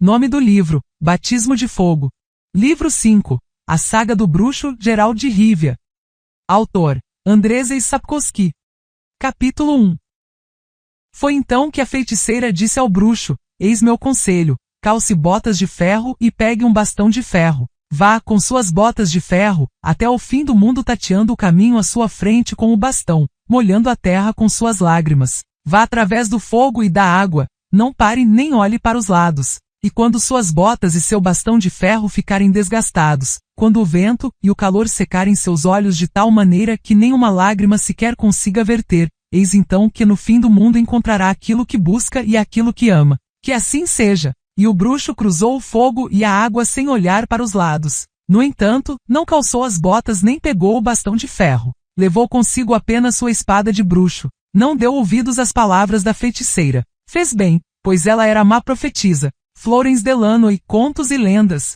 Nome do livro: Batismo de Fogo. Livro 5. A Saga do Bruxo Geralt de Rivia. Autor: Andrzej Sapkowski. Capítulo 1. Foi então que a feiticeira disse ao bruxo: eis meu conselho, calce botas de ferro e pegue um bastão de ferro. Vá, com suas botas de ferro, até ao fim do mundo tateando o caminho à sua frente com o bastão, molhando a terra com suas lágrimas. Vá através do fogo e da água, não pare nem olhe para os lados. E quando suas botas e seu bastão de ferro ficarem desgastados, quando o vento e o calor secarem seus olhos de tal maneira que nem uma lágrima sequer consiga verter, eis então que no fim do mundo encontrará aquilo que busca e aquilo que ama. Que assim seja. E o bruxo cruzou o fogo e a água sem olhar para os lados. No entanto, não calçou as botas nem pegou o bastão de ferro. Levou consigo apenas sua espada de bruxo. Não deu ouvidos às palavras da feiticeira. Fez bem, pois ela era má profetisa. Florens Delano e contos e lendas.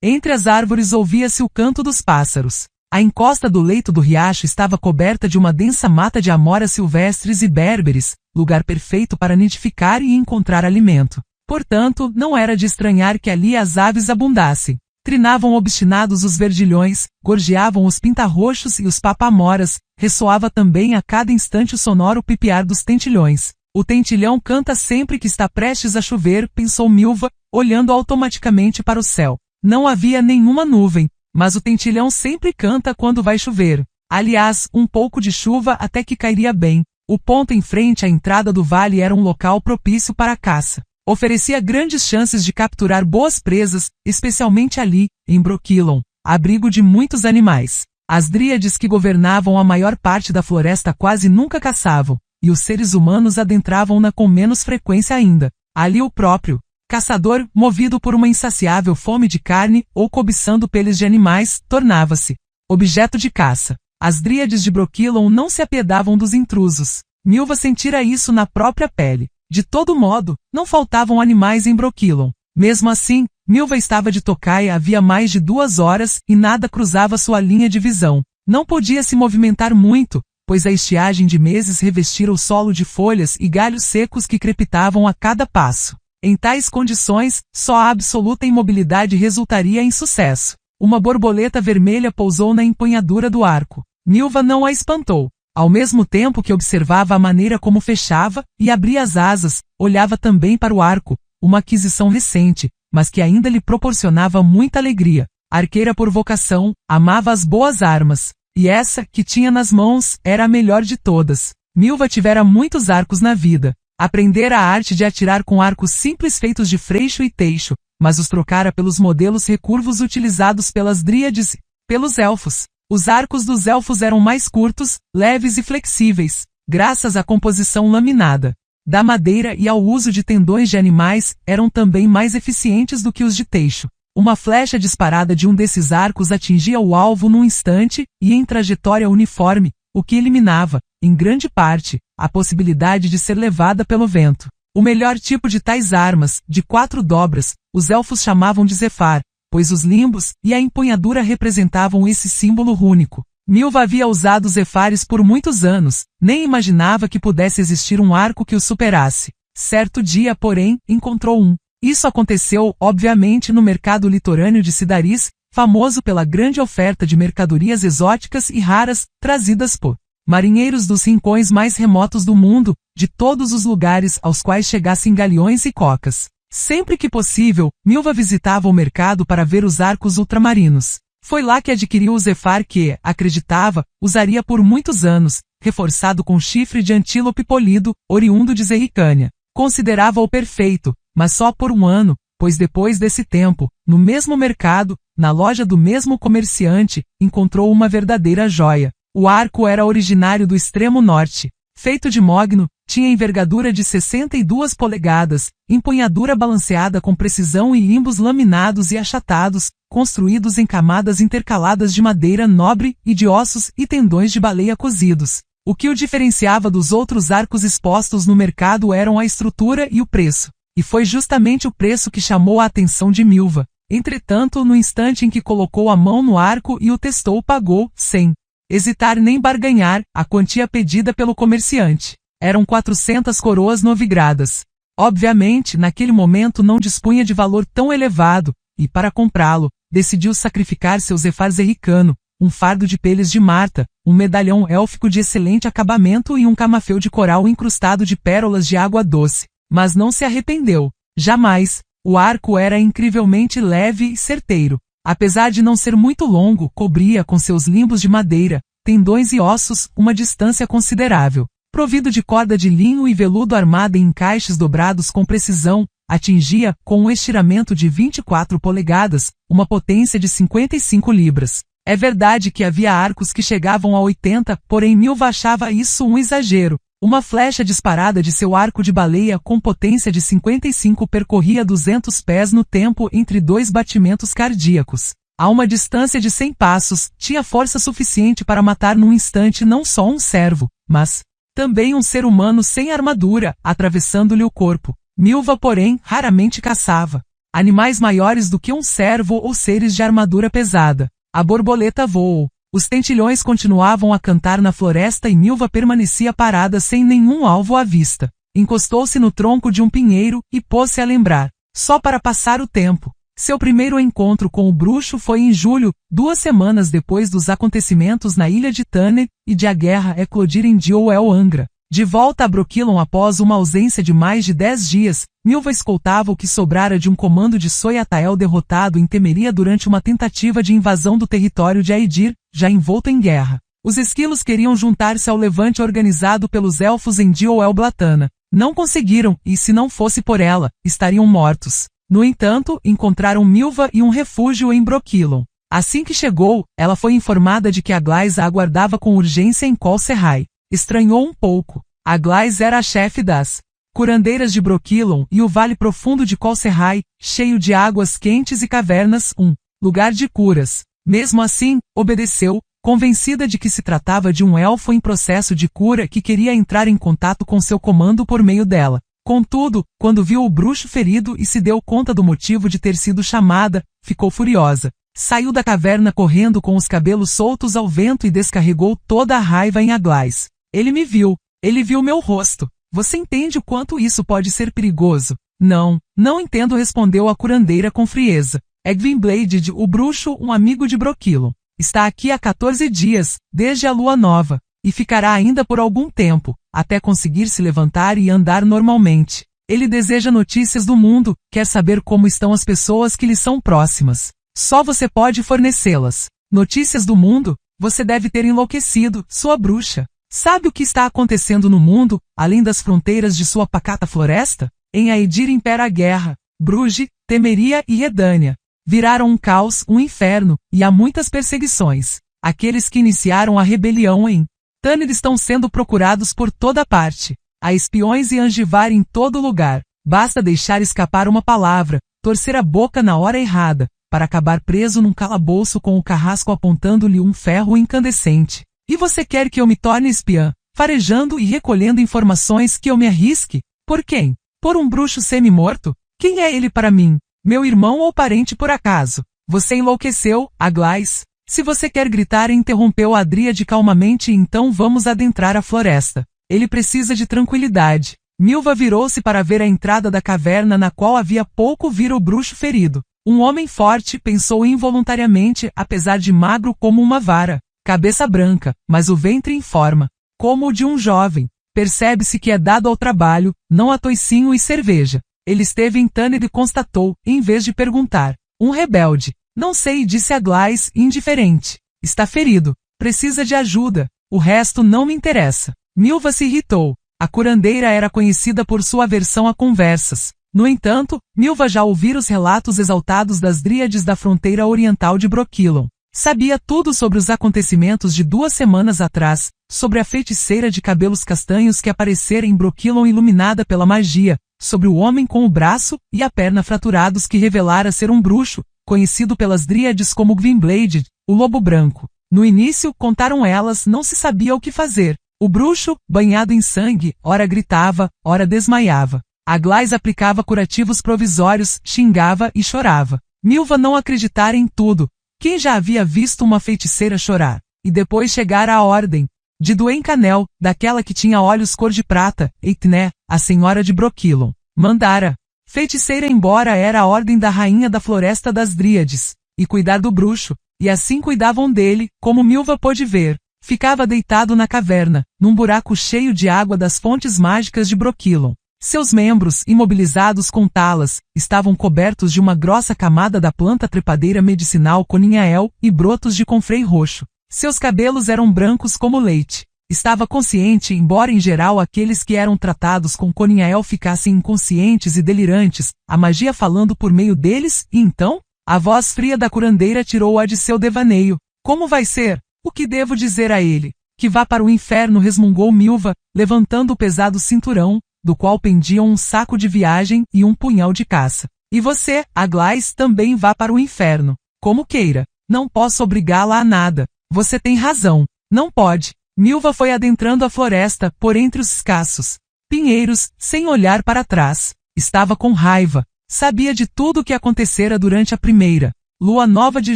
Entre as árvores ouvia-se o canto dos pássaros. A encosta do leito do riacho estava coberta de uma densa mata de amoras silvestres e berberes, lugar perfeito para nidificar e encontrar alimento. Portanto, não era de estranhar que ali as aves abundassem. Trinavam obstinados os verdilhões, gorjeavam os pintarroxos e os papamoras, ressoava também a cada instante o sonoro pipiar dos tentilhões. O tentilhão canta sempre que está prestes a chover, pensou Milva, olhando automaticamente para o céu. Não havia nenhuma nuvem, mas o tentilhão sempre canta quando vai chover. Aliás, um pouco de chuva até que cairia bem. O ponto em frente à entrada do vale era um local propício para a caça. Oferecia grandes chances de capturar boas presas, especialmente ali, em Brokilon, abrigo de muitos animais. As dríades que governavam a maior parte da floresta quase nunca caçavam, e os seres humanos adentravam-na com menos frequência ainda. Ali o próprio caçador, movido por uma insaciável fome de carne ou cobiçando peles de animais, tornava-se objeto de caça. As dríades de Brokilon não se apiedavam dos intrusos. Milva sentira isso na própria pele. De todo modo, não faltavam animais em Brokilon. Mesmo assim, Milva estava de tocaia havia mais de 2 horas e nada cruzava sua linha de visão. Não podia se movimentar muito, pois a estiagem de meses revestira o solo de folhas e galhos secos que crepitavam a cada passo. Em tais condições, só a absoluta imobilidade resultaria em sucesso. Uma borboleta vermelha pousou na empunhadura do arco. Milva não a espantou. Ao mesmo tempo que observava a maneira como fechava e abria as asas, olhava também para o arco, uma aquisição recente, mas que ainda lhe proporcionava muita alegria. Arqueira por vocação, amava as boas armas. E essa, que tinha nas mãos, era a melhor de todas. Milva tivera muitos arcos na vida. Aprendera a arte de atirar com arcos simples feitos de freixo e teixo, mas os trocara pelos modelos recurvos utilizados pelas dríades e pelos elfos. Os arcos dos elfos eram mais curtos, leves e flexíveis, graças à composição laminada da madeira e ao uso de tendões de animais, eram também mais eficientes do que os de teixo. Uma flecha disparada de um desses arcos atingia o alvo num instante e em trajetória uniforme, o que eliminava, em grande parte, a possibilidade de ser levada pelo vento. O melhor tipo de tais armas, de 4 dobras, os elfos chamavam de Zefar, pois os limbos e a empunhadura representavam esse símbolo rúnico. Milva havia usado Zefares por muitos anos, nem imaginava que pudesse existir um arco que o superasse. Certo dia, porém, encontrou um. Isso aconteceu, obviamente, no mercado litorâneo de Cidaris, famoso pela grande oferta de mercadorias exóticas e raras, trazidas por marinheiros dos rincões mais remotos do mundo, de todos os lugares aos quais chegassem galeões e cocas. Sempre que possível, Milva visitava o mercado para ver os arcos ultramarinos. Foi lá que adquiriu o Zefar que, acreditava, usaria por muitos anos, reforçado com chifre de antílope polido, oriundo de Zerricânia. Considerava-o perfeito, mas só por 1 ano, pois depois desse tempo, no mesmo mercado, na loja do mesmo comerciante, encontrou uma verdadeira joia. O arco era originário do extremo norte. Feito de mogno, tinha envergadura de 62 polegadas, empunhadura balanceada com precisão e limbos laminados e achatados, construídos em camadas intercaladas de madeira nobre e de ossos e tendões de baleia cozidos. O que o diferenciava dos outros arcos expostos no mercado eram a estrutura e o preço. E foi justamente o preço que chamou a atenção de Milva. Entretanto, no instante em que colocou a mão no arco e o testou, pagou, sem hesitar nem barganhar, a quantia pedida pelo comerciante. Eram 400 coroas novigradas. Obviamente, naquele momento não dispunha de valor tão elevado, e para comprá-lo, decidiu sacrificar seu Zefar Zerricano, um fardo de peles de Marta, um medalhão élfico de excelente acabamento e um camafeu de coral incrustado de pérolas de água doce. Mas não se arrependeu. Jamais. O arco era incrivelmente leve e certeiro. Apesar de não ser muito longo, cobria com seus limbos de madeira, tendões e ossos, uma distância considerável. Provido de corda de linho e veludo armada em encaixes dobrados com precisão, atingia, com um estiramento de 24 polegadas, uma potência de 55 libras. É verdade que havia arcos que chegavam a 80, porém Milva achava isso um exagero. Uma flecha disparada de seu arco de baleia com potência de 55 percorria 200 pés no tempo entre 2 batimentos cardíacos. A uma distância de 100 passos, tinha força suficiente para matar num instante não só um servo, mas também um ser humano sem armadura, atravessando-lhe o corpo. Milva, porém, raramente caçava animais maiores do que um servo ou seres de armadura pesada. A borboleta voou. Os tentilhões continuavam a cantar na floresta e Milva permanecia parada sem nenhum alvo à vista. Encostou-se no tronco de um pinheiro e pôs-se a lembrar, só para passar o tempo. Seu primeiro encontro com o bruxo foi em julho, 2 semanas depois dos acontecimentos na ilha de Tanner e de a guerra eclodir em Dioel Angra. De volta a Brokilon após uma ausência de mais de 10 dias, Milva escoltava o que sobrara de um comando de Soyatael derrotado em Temeria durante uma tentativa de invasão do território de Aedir, já envolto em guerra. Os esquilos queriam juntar-se ao levante organizado pelos elfos em Dioel Blatana. Não conseguiram, e se não fosse por ela, estariam mortos. No entanto, encontraram Milva e um refúgio em Brokilon. Assim que chegou, ela foi informada de que Aglais a aguardava com urgência em Kol Serrai. Estranhou um pouco. Aglais era a chefe das curandeiras de Brokilon e o vale profundo de Kol Serrai, cheio de águas quentes e cavernas, um lugar de curas. Mesmo assim, obedeceu, convencida de que se tratava de um elfo em processo de cura que queria entrar em contato com seu comando por meio dela. Contudo, quando viu o bruxo ferido e se deu conta do motivo de ter sido chamada, ficou furiosa. Saiu da caverna correndo com os cabelos soltos ao vento e descarregou toda a raiva em Aglais. Ele me viu. Ele viu meu rosto. Você entende o quanto isso pode ser perigoso? Não entendo, respondeu a curandeira com frieza. Egwin Bladed, o bruxo, um amigo de Brokilon. Está aqui há 14 dias, desde a lua nova, e ficará ainda por algum tempo, até conseguir se levantar e andar normalmente. Ele deseja notícias do mundo, quer saber como estão as pessoas que lhe são próximas. Só você pode fornecê-las. Notícias do mundo? Você deve ter enlouquecido, sua bruxa. Sabe o que está acontecendo no mundo, além das fronteiras de sua pacata floresta? Em Aedir impera a guerra. Bruges, Temeria e Redânia viraram um caos, um inferno, e há muitas perseguições. Aqueles que iniciaram a rebelião em Tanner estão sendo procurados por toda parte. Há espiões e Angivar em todo lugar. Basta deixar escapar uma palavra, torcer a boca na hora errada, para acabar preso num calabouço com o carrasco apontando-lhe um ferro incandescente. E você quer que eu me torne espiã, farejando e recolhendo informações que eu me arrisque? Por quem? Por um bruxo semi-morto? Quem é ele para mim? Meu irmão ou parente por acaso? Você enlouqueceu, Aglais? Se você quer gritar, interrompeu a Dríade calmamente, então vamos adentrar a floresta. Ele precisa de tranquilidade. Milva virou-se para ver a entrada da caverna na qual havia pouco vira o bruxo ferido. Um homem forte, pensou involuntariamente, apesar de magro como uma vara. Cabeça branca, mas o ventre em forma, como o de um jovem. Percebe-se que é dado ao trabalho, não a toicinho e cerveja. Ele esteve em Tanner e constatou, em vez de perguntar. Um rebelde. Não sei, disse Aglais, indiferente. Está ferido. Precisa de ajuda. O resto não me interessa. Milva se irritou. A curandeira era conhecida por sua aversão a conversas. No entanto, Milva já ouvira os relatos exaltados das dríades da fronteira oriental de Brokilon. Sabia tudo sobre os acontecimentos de 2 semanas atrás, sobre a feiticeira de cabelos castanhos que aparecera em Brokilon iluminada pela magia, sobre o homem com o braço e a perna fraturados que revelara ser um bruxo, conhecido pelas dríades como Gwynbladed, o lobo branco. No início, contaram elas, não se sabia o que fazer. O bruxo, banhado em sangue, ora gritava, ora desmaiava. Aglais aplicava curativos provisórios, xingava e chorava. Milva não acreditara em tudo. Quem já havia visto uma feiticeira chorar? E depois chegara a ordem de Duen Canel, daquela que tinha olhos cor de prata, Eitné, a senhora de Brokilon. Mandara. Feiticeira embora era a ordem da rainha da floresta das Dríades, e cuidar do bruxo, e assim cuidavam dele, como Milva pôde ver. Ficava deitado na caverna, num buraco cheio de água das fontes mágicas de Brokilon. Seus membros, imobilizados com talas, estavam cobertos de uma grossa camada da planta trepadeira medicinal Coninhael e brotos de confrei roxo. Seus cabelos eram brancos como leite. Estava consciente, embora em geral aqueles que eram tratados com Coninhael ficassem inconscientes e delirantes, a magia falando por meio deles, e então, a voz fria da curandeira tirou-a de seu devaneio. Como vai ser? O que devo dizer a ele? Que vá para o inferno, resmungou Milva, levantando o pesado cinturão, do qual pendiam um saco de viagem e um punhal de caça. E você, Aglais, também vá para o inferno. Como queira. Não posso obrigá-la a nada. Você tem razão. Não pode. Milva foi adentrando a floresta, por entre os escassos pinheiros, sem olhar para trás. Estava com raiva. Sabia de tudo o que acontecera durante a primeira lua nova de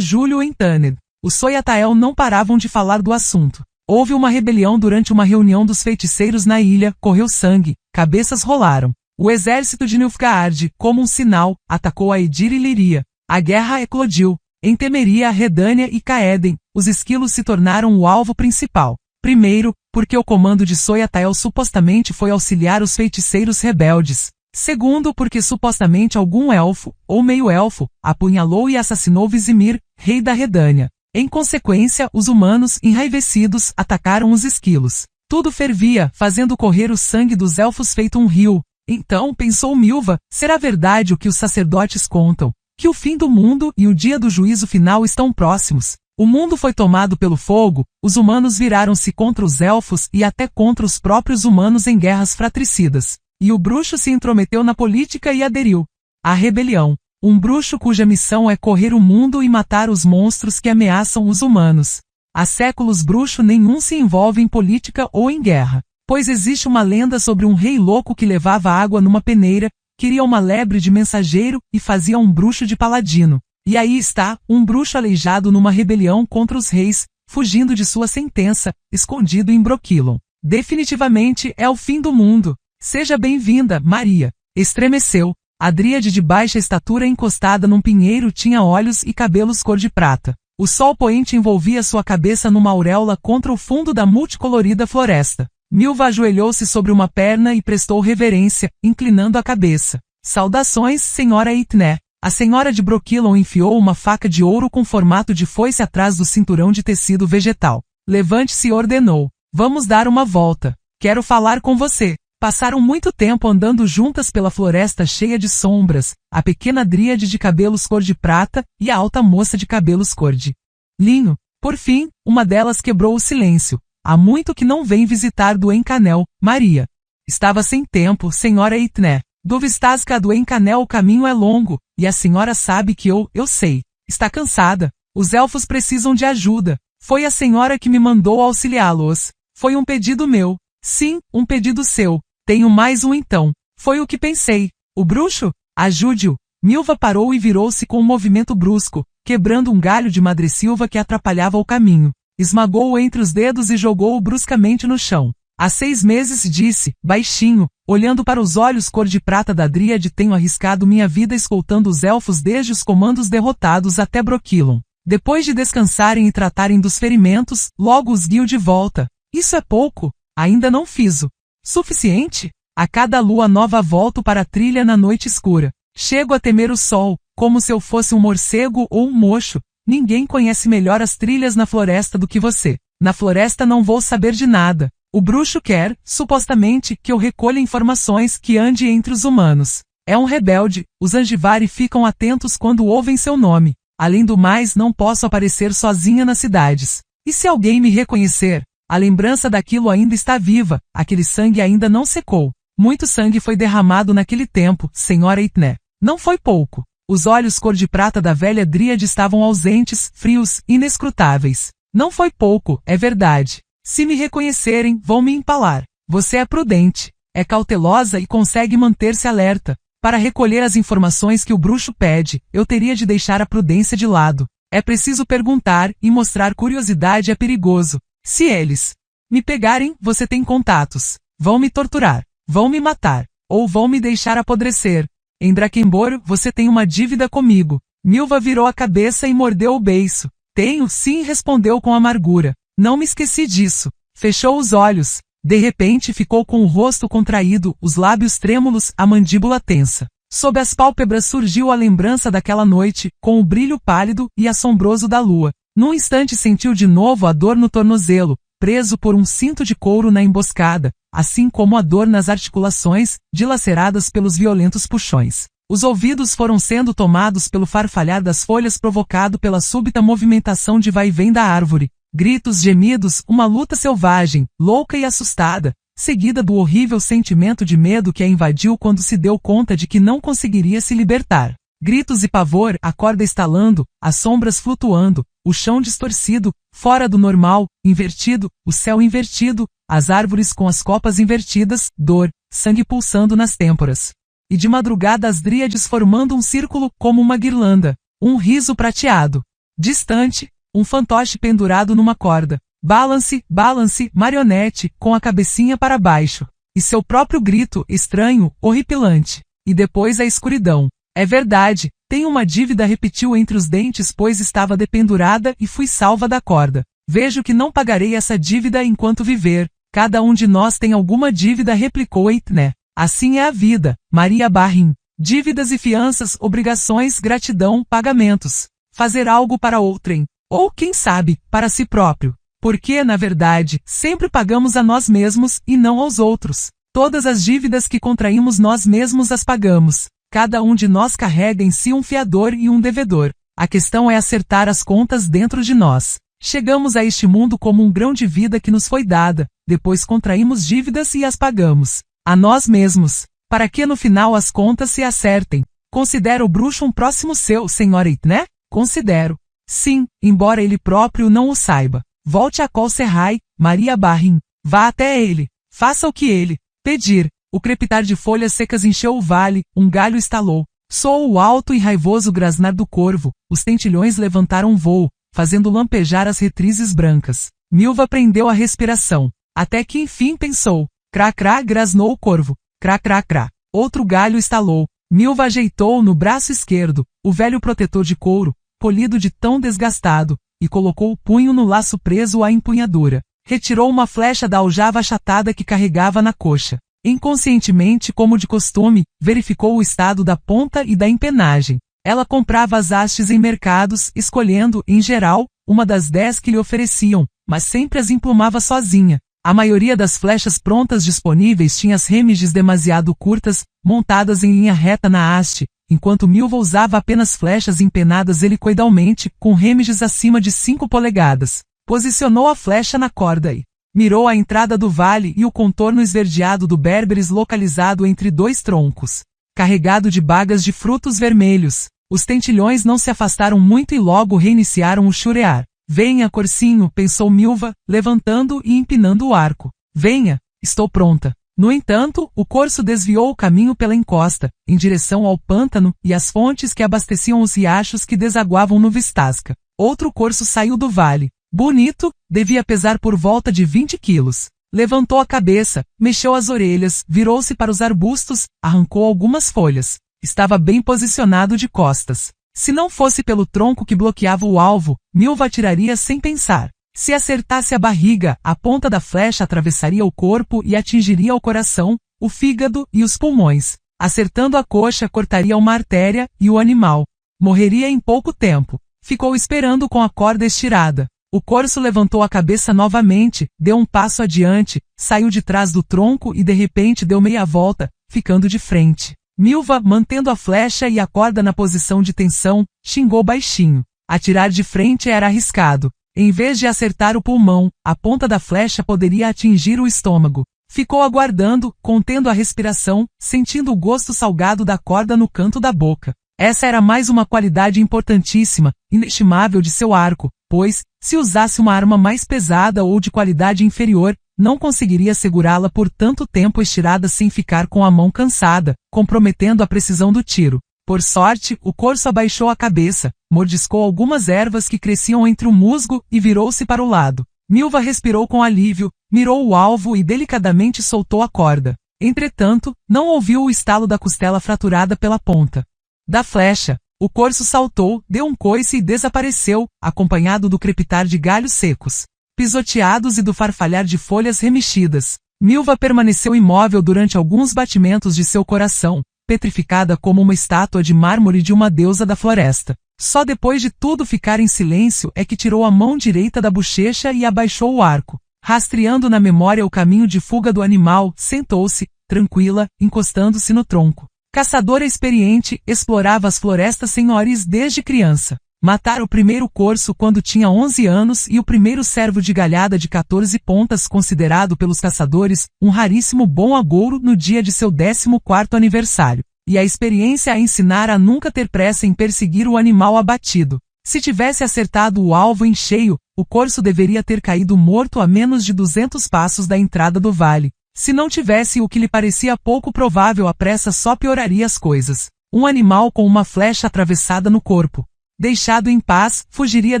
julho em Taned. Os Soyatael não paravam de falar do assunto. Houve uma rebelião durante uma reunião dos feiticeiros na ilha, correu sangue, cabeças rolaram. O exército de Nilfgaard, como um sinal, atacou a Edir e Liria. A guerra eclodiu. Em Temeria, Redânia e Caeden, os esquilos se tornaram o alvo principal. Primeiro, porque o comando de Soyatael supostamente foi auxiliar os feiticeiros rebeldes. Segundo, porque supostamente algum elfo, ou meio-elfo, apunhalou e assassinou Vizimir, rei da Redânia. Em consequência, os humanos, enraivecidos, atacaram os esquilos. Tudo fervia, fazendo correr o sangue dos elfos feito um rio. Então, pensou Milva, será verdade o que os sacerdotes contam, que o fim do mundo e o dia do juízo final estão próximos. O mundo foi tomado pelo fogo, os humanos viraram-se contra os elfos e até contra os próprios humanos em guerras fratricidas. E o bruxo se intrometeu na política e aderiu à rebelião. Um bruxo cuja missão é correr o mundo e matar os monstros que ameaçam os humanos. Há séculos bruxo nenhum se envolve em política ou em guerra, pois existe uma lenda sobre um rei louco que levava água numa peneira, queria uma lebre de mensageiro e fazia um bruxo de paladino. E aí está, um bruxo aleijado numa rebelião contra os reis, fugindo de sua sentença, escondido em Brokilon. Definitivamente é o fim do mundo. Seja bem-vinda, Maria. Estremeceu. A dríade de baixa estatura encostada num pinheiro tinha olhos e cabelos cor de prata. O sol poente envolvia sua cabeça numa auréola contra o fundo da multicolorida floresta. Milva ajoelhou-se sobre uma perna e prestou reverência, inclinando a cabeça. Saudações, senhora Itné. A senhora de Brokilon enfiou uma faca de ouro com formato de foice atrás do cinturão de tecido vegetal. Levante-se e ordenou. Vamos dar uma volta. Quero falar com você. Passaram muito tempo andando juntas pela floresta cheia de sombras, a pequena dríade de cabelos cor de prata e a alta moça de cabelos cor de linho. Por fim, uma delas quebrou o silêncio. Há muito que não vem visitar do Encanel, Maria. Estava sem tempo, senhora Itné. Do Vistasca do Encanel o caminho é longo, e a senhora sabe que eu sei. Está cansada. Os elfos precisam de ajuda. Foi a senhora que me mandou auxiliá-los. Foi um pedido meu. Sim, um pedido seu. Tenho mais um então. Foi o que pensei. O bruxo? Ajude-o. Milva parou e virou-se com um movimento brusco, quebrando um galho de madressilva que atrapalhava o caminho. Esmagou-o entre os dedos e jogou-o bruscamente no chão. Há 6 meses disse, baixinho, olhando para os olhos cor de prata da dríade, tenho arriscado minha vida escoltando os elfos desde os comandos derrotados até Brokilon. Depois de descansarem e tratarem dos ferimentos, logo os guio de volta. Isso é pouco? Ainda não fiz o suficiente? A cada lua nova volto para a trilha na noite escura. Chego a temer o sol, como se eu fosse um morcego ou um mocho. Ninguém conhece melhor as trilhas na floresta do que você. Na floresta não vou saber de nada. O bruxo quer, supostamente, que eu recolha informações que ande entre os humanos. É um rebelde, os Angivari ficam atentos quando ouvem seu nome. Além do mais, não posso aparecer sozinha nas cidades. E se alguém me reconhecer? A lembrança daquilo ainda está viva, aquele sangue ainda não secou. Muito sangue foi derramado naquele tempo, senhora Itné. Não foi pouco. Os olhos cor de prata da velha dríade estavam ausentes, frios, inescrutáveis. Não foi pouco, é verdade. Se me reconhecerem, vão me empalar. Você é prudente, é cautelosa e consegue manter-se alerta. Para recolher as informações que o bruxo pede, eu teria de deixar a prudência de lado. É preciso perguntar, e mostrar curiosidade é perigoso. Se eles me pegarem, você tem contatos. Vão me torturar. Vão me matar. ou vão me deixar apodrecer. Em Drakengborn, você tem uma dívida comigo. Milva virou a cabeça e mordeu o beiço. Tenho, sim, respondeu com amargura. Não me esqueci disso. Fechou os olhos. De repente ficou com o rosto contraído, os lábios trêmulos, a mandíbula tensa. Sob as pálpebras surgiu a lembrança daquela noite, com o brilho pálido e assombroso da lua. Num instante sentiu de novo a dor no tornozelo, preso por um cinto de couro na emboscada, assim como a dor nas articulações, dilaceradas pelos violentos puxões. Os ouvidos foram sendo tomados pelo farfalhar das folhas provocado pela súbita movimentação de vai e vem da árvore. Gritos, gemidos, uma luta selvagem, louca e assustada, seguida do horrível sentimento de medo que a invadiu quando se deu conta de que não conseguiria se libertar. Gritos e pavor, a corda estalando, as sombras flutuando, o chão distorcido, fora do normal, invertido, o céu invertido, as árvores com as copas invertidas, dor, sangue pulsando nas têmporas. E de madrugada as dríades formando um círculo como uma guirlanda, um riso prateado. Distante, um fantoche pendurado numa corda. Balance, balance, marionete, com a cabecinha para baixo. E seu próprio grito, estranho, horripilante. E depois a escuridão. É verdade, tenho uma dívida, repetiu entre os dentes, pois estava dependurada e fui salva da corda. Vejo que não pagarei essa dívida enquanto viver. Cada um de nós tem alguma dívida, replicou Eitne. Assim é a vida, Maria Barrim. Dívidas e fianças, obrigações, gratidão, pagamentos. Fazer algo para outrem. Ou, quem sabe, para si próprio. Porque, na verdade, sempre pagamos a nós mesmos e não aos outros. Todas as dívidas que contraímos nós mesmos as pagamos. Cada um de nós carrega em si um fiador e um devedor. A questão é acertar as contas dentro de nós. Chegamos a este mundo como um grão de vida que nos foi dada, depois contraímos dívidas e as pagamos. A nós mesmos. Para que no final as contas se acertem. Considera o bruxo um próximo seu, Sr. Eitne? Considero. Sim, embora ele próprio não o saiba. Volte a Colserrai, Maria Barrim. Vá até ele. Faça o que ele pedir. O crepitar de folhas secas encheu o vale, um galho estalou. Soou o alto e raivoso grasnar do corvo, os tentilhões levantaram voo, fazendo lampejar as retrizes brancas. Milva prendeu a respiração. Até que enfim pensou. Crá-crá, grasnou o corvo. Crá-crá-crá. Outro galho estalou. Milva ajeitou no braço esquerdo, o velho protetor de couro, polido de tão desgastado, e colocou o punho no laço preso à empunhadura. Retirou uma flecha da aljava achatada que carregava na coxa. Inconscientemente, como de costume, verificou o estado da ponta e da empenagem. Ela comprava as hastes em mercados, escolhendo, em geral, uma das 10 que lhe ofereciam, mas sempre as emplumava sozinha. A maioria das flechas prontas disponíveis tinha as remiges demasiado curtas, montadas em linha reta na haste, enquanto Milva usava apenas flechas empenadas helicoidalmente, com remiges acima de 5 polegadas. Posicionou a flecha na corda e mirou a entrada do vale e o contorno esverdeado do Berberis localizado entre dois troncos, carregado de bagas de frutos vermelhos. Os tentilhões não se afastaram muito e logo reiniciaram o churear. Venha, Corcinho, pensou Milva, levantando e empinando o arco. Venha, estou pronta. No entanto, o corso desviou o caminho pela encosta, em direção ao pântano e às fontes que abasteciam os riachos que desaguavam no Vistasca. Outro corso saiu do vale. Bonito, devia pesar por volta de 20 quilos. Levantou a cabeça, mexeu as orelhas, virou-se para os arbustos, arrancou algumas folhas. Estava bem posicionado de costas. Se não fosse pelo tronco que bloqueava o alvo, Milva atiraria sem pensar. Se acertasse a barriga, a ponta da flecha atravessaria o corpo e atingiria o coração, o fígado e os pulmões. Acertando a coxa, cortaria uma artéria e o animal morreria em pouco tempo. Ficou esperando com a corda estirada. O corso levantou a cabeça novamente, deu um passo adiante, saiu de trás do tronco e de repente deu meia volta, ficando de frente. Milva, mantendo a flecha e a corda na posição de tensão, xingou baixinho. Atirar de frente era arriscado. Em vez de acertar o pulmão, a ponta da flecha poderia atingir o estômago. Ficou aguardando, contendo a respiração, sentindo o gosto salgado da corda no canto da boca. Essa era mais uma qualidade importantíssima, inestimável de seu arco, pois, se usasse uma arma mais pesada ou de qualidade inferior, não conseguiria segurá-la por tanto tempo estirada sem ficar com a mão cansada, comprometendo a precisão do tiro. Por sorte, o corso abaixou a cabeça, mordiscou algumas ervas que cresciam entre o musgo e virou-se para o lado. Milva respirou com alívio, mirou o alvo e delicadamente soltou a corda. Entretanto, não ouviu o estalo da costela fraturada pela ponta da flecha. O corso saltou, deu um coice e desapareceu, acompanhado do crepitar de galhos secos, pisoteados e do farfalhar de folhas remexidas. Milva permaneceu imóvel durante alguns batimentos de seu coração, petrificada como uma estátua de mármore de uma deusa da floresta. Só depois de tudo ficar em silêncio é que tirou a mão direita da bochecha e abaixou o arco. Rastreando na memória o caminho de fuga do animal, sentou-se, tranquila, encostando-se no tronco. Caçadora experiente, explorava as florestas senhoris desde criança. Matara o primeiro corso quando tinha 11 anos e o primeiro cervo de galhada de 14 pontas considerado pelos caçadores um raríssimo bom agouro no dia de seu 14º aniversário. E a experiência a ensinara a nunca ter pressa em perseguir o animal abatido. Se tivesse acertado o alvo em cheio, o corso deveria ter caído morto a menos de 200 passos da entrada do vale. Se não tivesse o que lhe parecia pouco provável, a pressa só pioraria as coisas. Um animal com uma flecha atravessada no corpo, deixado em paz, fugiria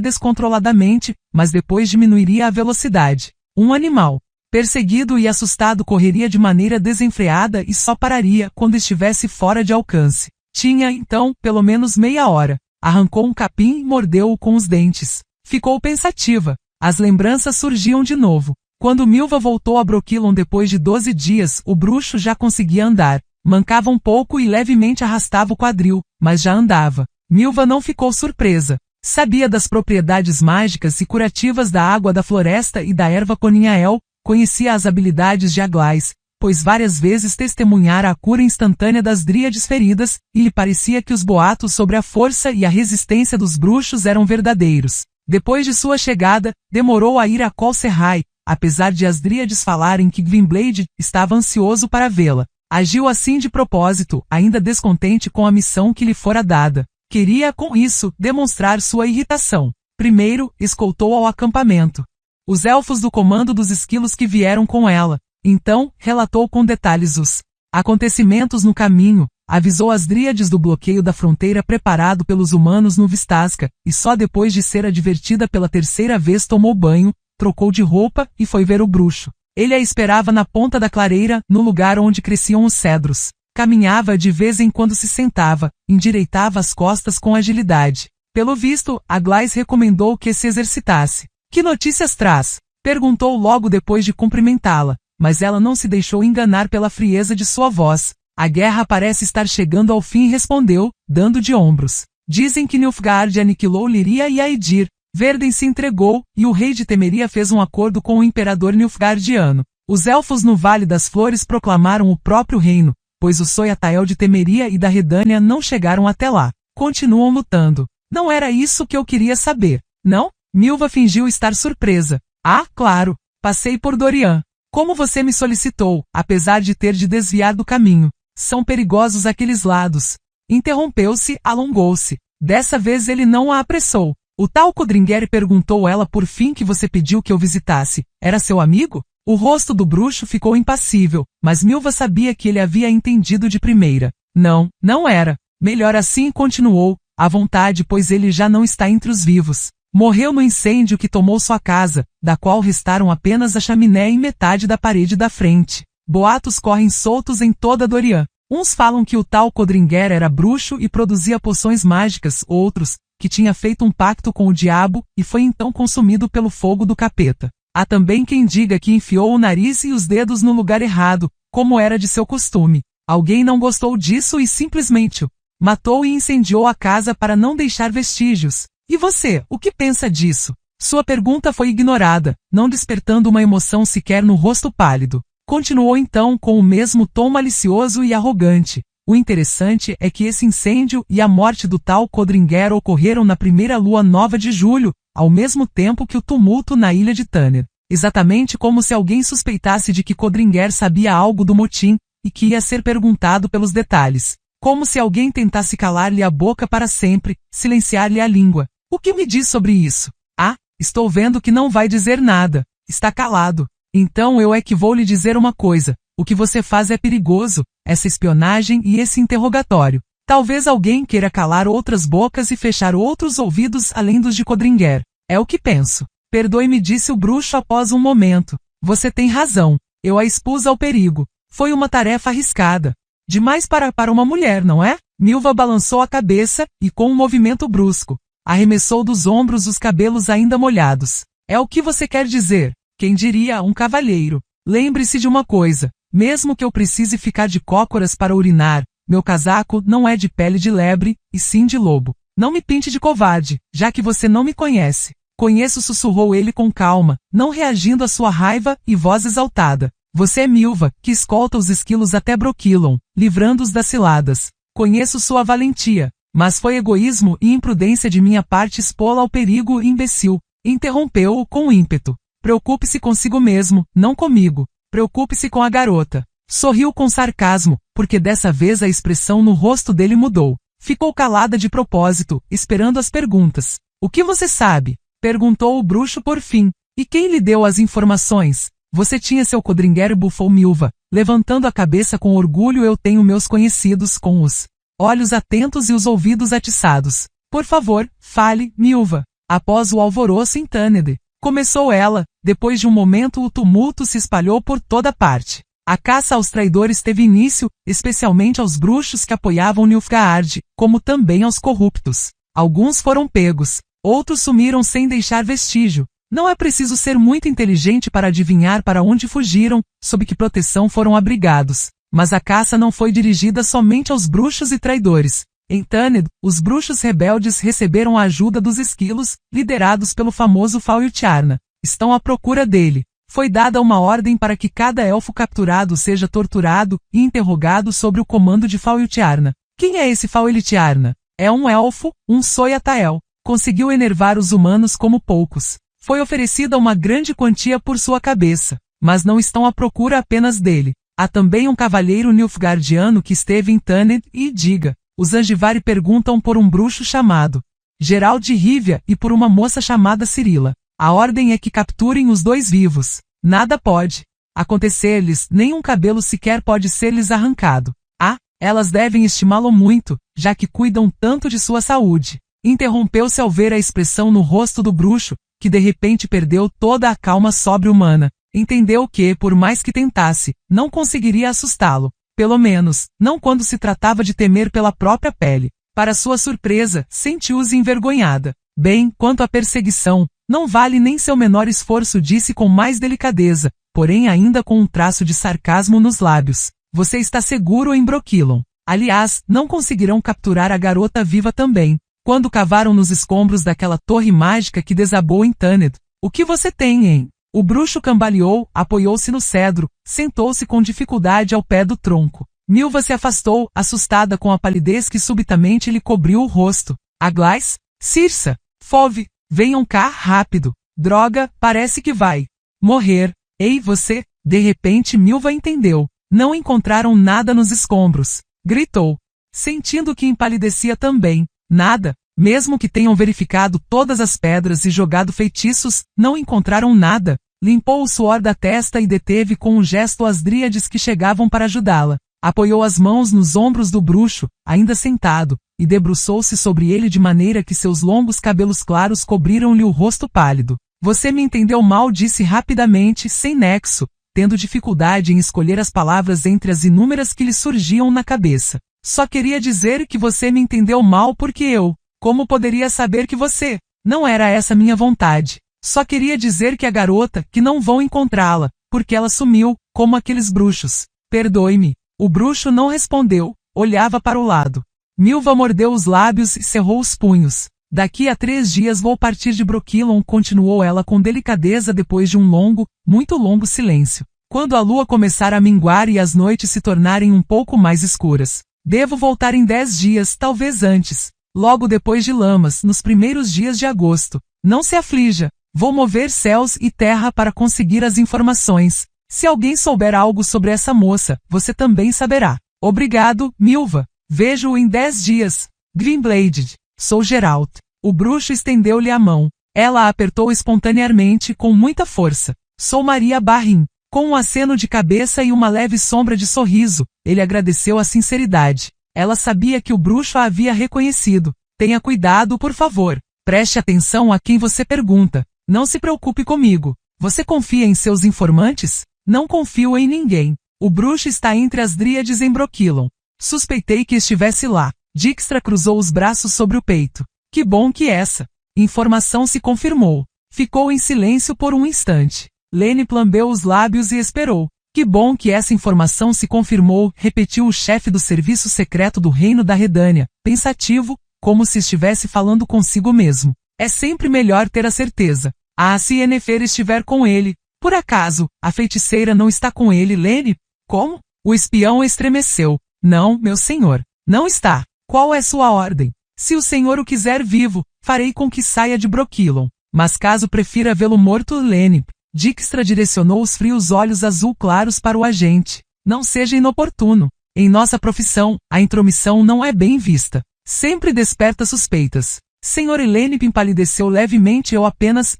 descontroladamente, mas depois diminuiria a velocidade. Um animal perseguido e assustado correria de maneira desenfreada e só pararia quando estivesse fora de alcance. Tinha, então, pelo menos meia hora. Arrancou um capim e mordeu-o com os dentes. Ficou pensativa. As lembranças surgiam de novo. Quando Milva voltou a Brokilon depois de 12 dias, o bruxo já conseguia andar. Mancava um pouco e levemente arrastava o quadril, mas já andava. Milva não ficou surpresa. Sabia das propriedades mágicas e curativas da água da floresta e da erva coninhael, conhecia as habilidades de Aglais, pois várias vezes testemunhara a cura instantânea das dríades feridas, e lhe parecia que os boatos sobre a força e a resistência dos bruxos eram verdadeiros. Depois de sua chegada, demorou a ir a Col Serrai, apesar de as dríades falarem que Gwynbleidd estava ansioso para vê-la. Agiu assim de propósito, ainda descontente com a missão que lhe fora dada. Queria, com isso, demonstrar sua irritação. Primeiro, escoltou ao acampamento os elfos do comando dos esquilos que vieram com ela. Então, relatou com detalhes os acontecimentos no caminho, avisou as dríades do bloqueio da fronteira preparado pelos humanos no Vistasca, e só depois de ser advertida pela terceira vez tomou banho, trocou de roupa e foi ver o bruxo. Ele a esperava na ponta da clareira, no lugar onde cresciam os cedros. Caminhava de vez em quando, se sentava, endireitava as costas com agilidade. Pelo visto, Aglais recomendou que se exercitasse. Que notícias traz? Perguntou logo depois de cumprimentá-la, mas ela não se deixou enganar pela frieza de sua voz. A guerra parece estar chegando ao fim, respondeu, dando de ombros. Dizem que Nilfgaard aniquilou Liria e Aedir. Verden se entregou, e o rei de Temeria fez um acordo com o imperador nilfgaardiano. Os elfos no Vale das Flores proclamaram o próprio reino, pois os Soyatael de Temeria e da Redânia não chegaram até lá. Continuam lutando. Não era isso que eu queria saber. Não? Milva fingiu estar surpresa. Ah, claro. Passei por Dorian. Como você me solicitou, apesar de ter de desviar do caminho. São perigosos aqueles lados. Interrompeu-se, alongou-se. Dessa vez ele não a apressou. O tal Codringher, perguntou ela por fim, que você pediu que eu visitasse, era seu amigo? O rosto do bruxo ficou impassível, mas Milva sabia que ele havia entendido de primeira. Não, não era. Melhor assim, continuou, à vontade, pois ele já não está entre os vivos. Morreu no incêndio que tomou sua casa, da qual restaram apenas a chaminé e metade da parede da frente. Boatos correm soltos em toda Dorian. Uns falam que o tal Codringher era bruxo e produzia poções mágicas, outros, que tinha feito um pacto com o diabo, e foi então consumido pelo fogo do capeta. Há também quem diga que enfiou o nariz e os dedos no lugar errado, como era de seu costume. Alguém não gostou disso e simplesmente o matou e incendiou a casa para não deixar vestígios. E você, o que pensa disso? Sua pergunta foi ignorada, não despertando uma emoção sequer no rosto pálido. Continuou então com o mesmo tom malicioso e arrogante. O interessante é que esse incêndio e a morte do tal Codringher ocorreram na primeira lua nova de julho, ao mesmo tempo que o tumulto na ilha de Tanner. Exatamente como se alguém suspeitasse de que Codringher sabia algo do motim, e que ia ser perguntado pelos detalhes. Como se alguém tentasse calar-lhe a boca para sempre, silenciar-lhe a língua. O que me diz sobre isso? Ah, estou vendo que não vai dizer nada. Está calado. Então eu é que vou lhe dizer uma coisa. O que você faz é perigoso, essa espionagem e esse interrogatório. Talvez alguém queira calar outras bocas e fechar outros ouvidos além dos de Codringher. É o que penso. Perdoe-me, disse o bruxo após um momento. Você tem razão. Eu a expus ao perigo. Foi uma tarefa arriscada. Demais para uma mulher, não é? Milva balançou a cabeça e, com um movimento brusco, arremessou dos ombros os cabelos ainda molhados. É o que você quer dizer? Quem diria um cavalheiro? Lembre-se de uma coisa. Mesmo que eu precise ficar de cócoras para urinar, meu casaco não é de pele de lebre, e sim de lobo. Não me pinte de covarde, já que você não me conhece. Conheço, sussurrou ele com calma, não reagindo à sua raiva e voz exaltada. Você é Milva, que escolta os esquilos até Brokilon, livrando-os das ciladas. Conheço sua valentia, mas foi egoísmo e imprudência de minha parte expô-la ao perigo, imbecil. Interrompeu-o com ímpeto. Preocupe-se consigo mesmo, não comigo. Preocupe-se com a garota. Sorriu com sarcasmo, porque dessa vez a expressão no rosto dele mudou. Ficou calada de propósito, esperando as perguntas. O que você sabe? Perguntou o bruxo por fim. E quem lhe deu as informações? Você tinha seu codringueiro, bufou Milva, levantando a cabeça com orgulho. Eu tenho meus conhecidos com os olhos atentos e os ouvidos atiçados. Por favor, fale, Milva. Após o alvoroço em Tânede, começou ela. Depois de um momento o tumulto se espalhou por toda parte. A caça aos traidores teve início, especialmente aos bruxos que apoiavam Nilfgaard, como também aos corruptos. Alguns foram pegos, outros sumiram sem deixar vestígio. Não é preciso ser muito inteligente para adivinhar para onde fugiram, sob que proteção foram abrigados. Mas a caça não foi dirigida somente aos bruxos e traidores. Em Tâned, os bruxos rebeldes receberam a ajuda dos esquilos, liderados pelo famoso Faultiarna. Estão à procura dele. Foi dada uma ordem para que cada elfo capturado seja torturado e interrogado sobre o comando de Faultiarna. Quem é esse Faultiarna? É um elfo, um Soyatael. Conseguiu enervar os humanos como poucos. Foi oferecida uma grande quantia por sua cabeça, mas não estão à procura apenas dele. Há também um cavalheiro nilfgaardiano que esteve em Tâned e, diga, os Angivari perguntam por um bruxo chamado Geralt de Rivia e por uma moça chamada Cirila. A ordem é que capturem os dois vivos. Nada pode acontecer-lhes, nem um cabelo sequer pode ser-lhes arrancado. Ah, elas devem estimá-lo muito, já que cuidam tanto de sua saúde. Interrompeu-se ao ver a expressão no rosto do bruxo, que de repente perdeu toda a calma sobre-humana. Entendeu que, por mais que tentasse, não conseguiria assustá-lo. Pelo menos, não quando se tratava de temer pela própria pele. Para sua surpresa, sentiu-se envergonhada. Bem, quanto à perseguição, não vale nem seu menor esforço, disse com mais delicadeza, porém ainda com um traço de sarcasmo nos lábios. Você está seguro em Brokilon. Aliás, não conseguirão capturar a garota viva também. Quando cavaram nos escombros daquela torre mágica que desabou em Tâned. O que você tem, hein? O bruxo cambaleou, apoiou-se no cedro, sentou-se com dificuldade ao pé do tronco. Milva se afastou, assustada com a palidez que subitamente lhe cobriu o rosto. Aglais? Cirsa? Fove? Venham cá, rápido. Droga, parece que vai morrer. Ei, você? De repente Milva entendeu. Não encontraram nada nos escombros. Gritou, sentindo que empalidecia também. Nada. Mesmo que tenham verificado todas as pedras e jogado feitiços, não encontraram nada. Limpou o suor da testa e deteve com um gesto as dríades que chegavam para ajudá-la. Apoiou as mãos nos ombros do bruxo, ainda sentado, e debruçou-se sobre ele de maneira que seus longos cabelos claros cobriram-lhe o rosto pálido. Você me entendeu mal, disse rapidamente, sem nexo, tendo dificuldade em escolher as palavras entre as inúmeras que lhe surgiam na cabeça. Só queria dizer que você me entendeu mal porque eu... Como poderia saber que você... Não era essa minha vontade. Só queria dizer que a garota, que não vão encontrá-la, porque ela sumiu, como aqueles bruxos. Perdoe-me. O bruxo não respondeu, olhava para o lado. Milva mordeu os lábios e cerrou os punhos. Daqui a 3 dias vou partir de Brokilon, continuou ela com delicadeza depois de um longo, muito longo silêncio. Quando a lua começar a minguar e as noites se tornarem um pouco mais escuras. Devo voltar em 10 dias, talvez antes. Logo depois de Lamas, nos primeiros dias de agosto. Não se aflija. Vou mover céus e terra para conseguir as informações. Se alguém souber algo sobre essa moça, você também saberá. Obrigado, Milva. Vejo-o em 10 dias. Grimblade. Sou Geralt. O bruxo estendeu-lhe a mão. Ela a apertou espontaneamente com muita força. Sou Maria Barrin. Com um aceno de cabeça e uma leve sombra de sorriso, ele agradeceu a sinceridade. Ela sabia que o bruxo a havia reconhecido. Tenha cuidado, por favor. Preste atenção a quem você pergunta. Não se preocupe comigo. Você confia em seus informantes? Não confio em ninguém. O bruxo está entre as dríades em Brokilon. Suspeitei que estivesse lá. Dijkstra cruzou os braços sobre o peito. Que bom que essa informação se confirmou. Ficou em silêncio por um instante. Lenny lambeu os lábios e esperou. Que bom que essa informação se confirmou, repetiu o chefe do serviço secreto do reino da Redânia, pensativo, como se estivesse falando consigo mesmo. É sempre melhor ter a certeza. Ah, se Yennefer estiver com ele. Por acaso, a feiticeira não está com ele, Lenny? Como? O espião estremeceu. Não, meu senhor. Não está. Qual é sua ordem? Se o senhor o quiser vivo, farei com que saia de Brokilon. Mas caso prefira vê-lo morto, Lenny. Dijkstra direcionou os frios olhos azul claros para o agente. Não seja inoportuno. Em nossa profissão, a intromissão não é bem vista. Sempre desperta suspeitas. Senhor Lenny empalideceu levemente.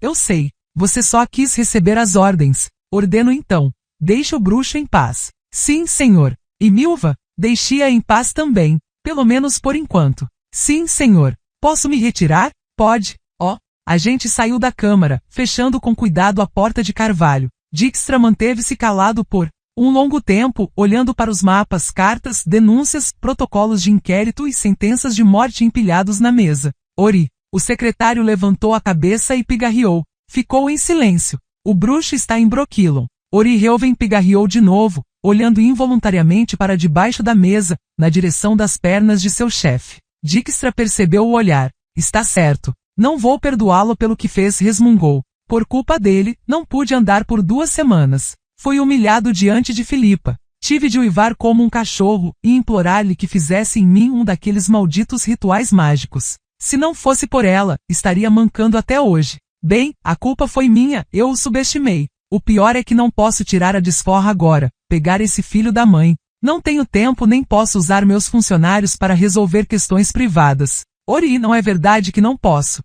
Eu sei. Você só quis receber as ordens. Ordeno então. Deixe o bruxo em paz. Sim, senhor. E Milva? Deixe-a em paz também. Pelo menos por enquanto. Sim, senhor. Posso me retirar? Pode. A gente saiu da câmara, fechando com cuidado a porta de carvalho. Dijkstra manteve-se calado por um longo tempo, olhando para os mapas, cartas, denúncias, protocolos de inquérito e sentenças de morte empilhados na mesa. Ori. O secretário levantou a cabeça e pigarreou. Ficou em silêncio. O bruxo está em Brokilon. Ori Reuven pigarreou de novo, olhando involuntariamente para debaixo da mesa, na direção das pernas de seu chefe. Dijkstra percebeu o olhar. Está certo. Não vou perdoá-lo pelo que fez, resmungou. Por culpa dele, não pude andar por 2 semanas. Fui humilhado diante de Filipa. Tive de uivar como um cachorro e implorar-lhe que fizesse em mim um daqueles malditos rituais mágicos. Se não fosse por ela, estaria mancando até hoje. Bem, a culpa foi minha, eu o subestimei. O pior é que não posso tirar a desforra agora, pegar esse filho da mãe. Não tenho tempo nem posso usar meus funcionários para resolver questões privadas. Ori, não é verdade que não posso.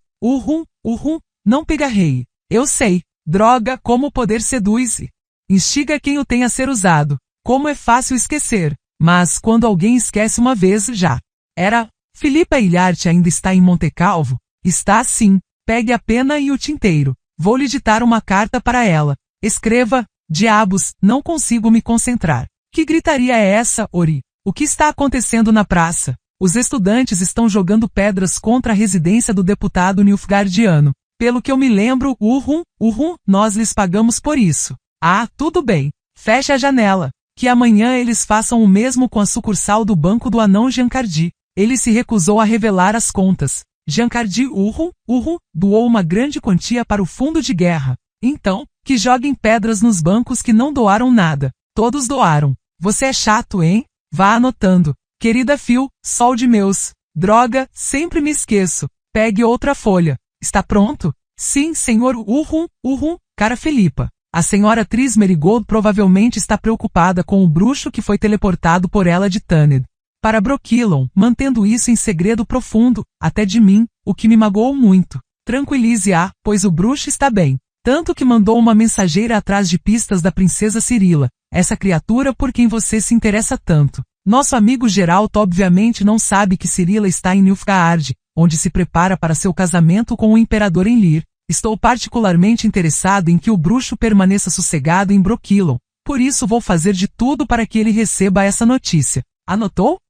Não pigarreie. Eu sei. Droga, como o poder seduz. Instiga quem o tem a ser usado. Como é fácil esquecer. Mas quando alguém esquece uma vez, já era. Filipa Ilhart ainda está em Montecalvo? Está sim. Pegue a pena e o tinteiro. Vou lhe ditar uma carta para ela. Escreva. Diabos, não consigo me concentrar. Que gritaria é essa, Ori? O que está acontecendo na praça? Os estudantes estão jogando pedras contra a residência do deputado Nilfgaardiano. Pelo que eu me lembro, nós lhes pagamos por isso. Ah, tudo bem. Feche a janela. Que amanhã eles façam o mesmo com a sucursal do banco do anão Giancardi. Ele se recusou a revelar as contas. Giancardi, doou uma grande quantia para o fundo de guerra. Então, que joguem pedras nos bancos que não doaram nada. Todos doaram. Você é chato, hein? Vá anotando. Querida Phil, sol de meus. Droga, sempre me esqueço. Pegue outra folha. Está pronto? Sim, senhor. Cara Filipa. A senhora Tris Merigold provavelmente está preocupada com o bruxo que foi teleportado por ela de Tanned para Brokilon, mantendo isso em segredo profundo, até de mim, o que me magoou muito. Tranquilize-a, pois o bruxo está bem. Tanto que mandou uma mensageira atrás de pistas da princesa Cirila, essa criatura por quem você se interessa tanto. Nosso amigo Geralt obviamente não sabe que Cirila está em Nilfgaard, onde se prepara para seu casamento com o imperador em Lir. Estou particularmente interessado em que o bruxo permaneça sossegado em Brokilon, por isso vou fazer de tudo para que ele receba essa notícia. Anotou?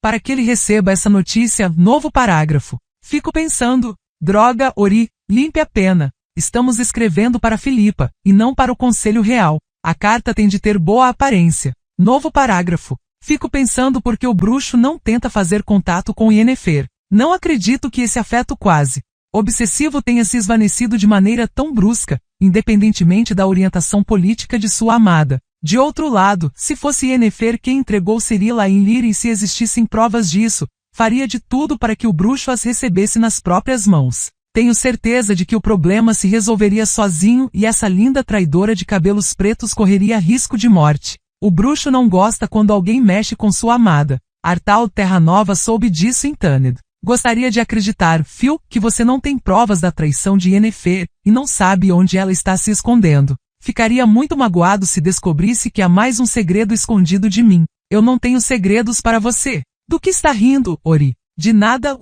Para que ele receba essa notícia, novo parágrafo. Fico pensando, droga, Ori, limpe a pena. Estamos escrevendo para Filipa, e não para o Conselho Real. A carta tem de ter boa aparência. Novo parágrafo. Fico pensando porque o bruxo não tenta fazer contato com Yennefer. Não acredito que esse afeto quase obsessivo tenha se esvanecido de maneira tão brusca, independentemente da orientação política de sua amada. De outro lado, se fosse Yennefer quem entregou Cirila em Lir e se existissem provas disso, faria de tudo para que o bruxo as recebesse nas próprias mãos. Tenho certeza de que o problema se resolveria sozinho e essa linda traidora de cabelos pretos correria risco de morte. O bruxo não gosta quando alguém mexe com sua amada. Artal Terra Nova soube disso em Tanned. Gostaria de acreditar, Phil, que você não tem provas da traição de Yennefer, e não sabe onde ela está se escondendo. Ficaria muito magoado se descobrisse que há mais um segredo escondido de mim. Eu não tenho segredos para você. Do que está rindo, Ori? De nada,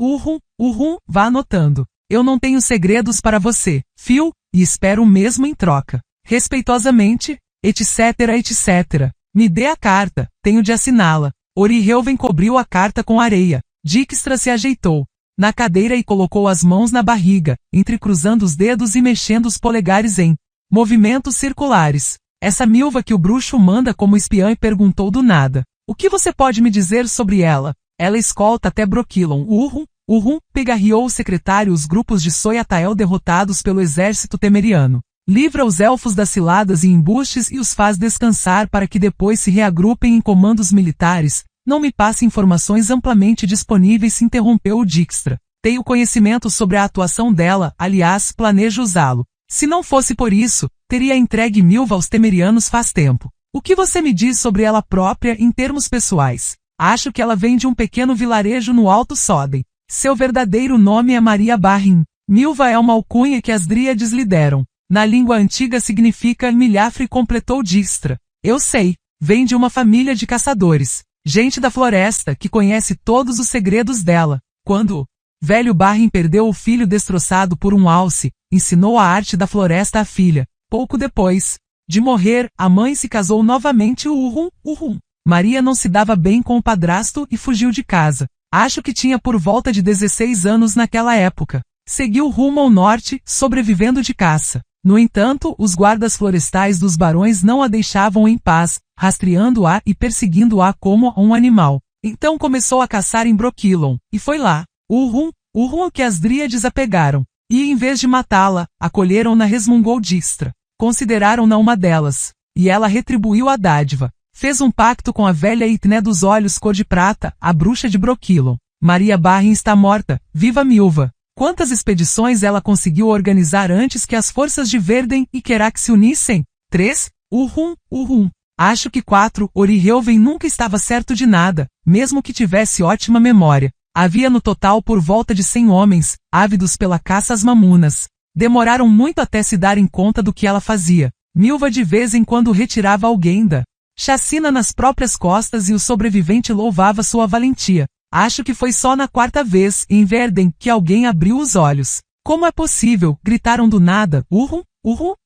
vá anotando. Eu não tenho segredos para você, Phil, e espero o mesmo em troca. Respeitosamente, etc, etc. Me dê a carta, tenho de assiná-la. Oriheuven cobriu a carta com areia. Dijkstra se ajeitou na cadeira e colocou as mãos na barriga, entrecruzando os dedos e mexendo os polegares em movimentos circulares. Essa milva que o bruxo manda como espiã e perguntou do nada. O que você pode me dizer sobre ela? Ela escolta até Brokilon. Pegarriou o secretário os grupos de Soyatael derrotados pelo exército temeriano. Livra os elfos das ciladas e embustes e os faz descansar para que depois se reagrupem em comandos militares. Não me passe informações amplamente disponíveis, se interrompeu o Dijkstra. Tenho conhecimento sobre a atuação dela, aliás, planejo usá-lo. Se não fosse por isso, teria entregue Milva aos temerianos faz tempo. O que você me diz sobre ela própria em termos pessoais? Acho que ela vem de um pequeno vilarejo no Alto Soden. Seu verdadeiro nome é Maria Barrin. Milva é uma alcunha que as dríades lhe deram. Na língua antiga significa milhafre, completou Dijkstra. Eu sei, vem de uma família de caçadores. Gente da floresta que conhece todos os segredos dela. Quando velho Barrin perdeu o filho destroçado por um alce, ensinou a arte da floresta à filha. Pouco depois de morrer, a mãe se casou novamente. Maria não se dava bem com o padrasto e fugiu de casa. Acho que tinha por volta de 16 anos naquela época. Seguiu rumo ao norte, sobrevivendo de caça. No entanto, os guardas florestais dos barões não a deixavam em paz, rastreando-a e perseguindo-a como um animal. Então começou a caçar em Brokilon, e foi lá, que as dríades a pegaram. E em vez de matá-la, acolheram-na, resmungou Dijkstra. Consideraram-na uma delas. E ela retribuiu a dádiva. Fez um pacto com a velha Itné dos olhos cor de prata, a bruxa de Brokilon. Maria Barrin está morta, viva Milva. Quantas expedições ela conseguiu organizar antes que as forças de Verden e Kerak se unissem? 3? Acho que 4. Oriheuven nunca estava certo de nada, mesmo que tivesse ótima memória. Havia no total por volta de 100 homens, ávidos pela caça às mamunas. Demoraram muito até se darem conta do que ela fazia. Milva de vez em quando retirava alguém da chacina nas próprias costas e o sobrevivente louvava sua valentia. Acho que foi só na 4ª vez, em Verden, que alguém abriu os olhos. Como é possível, gritaram do nada,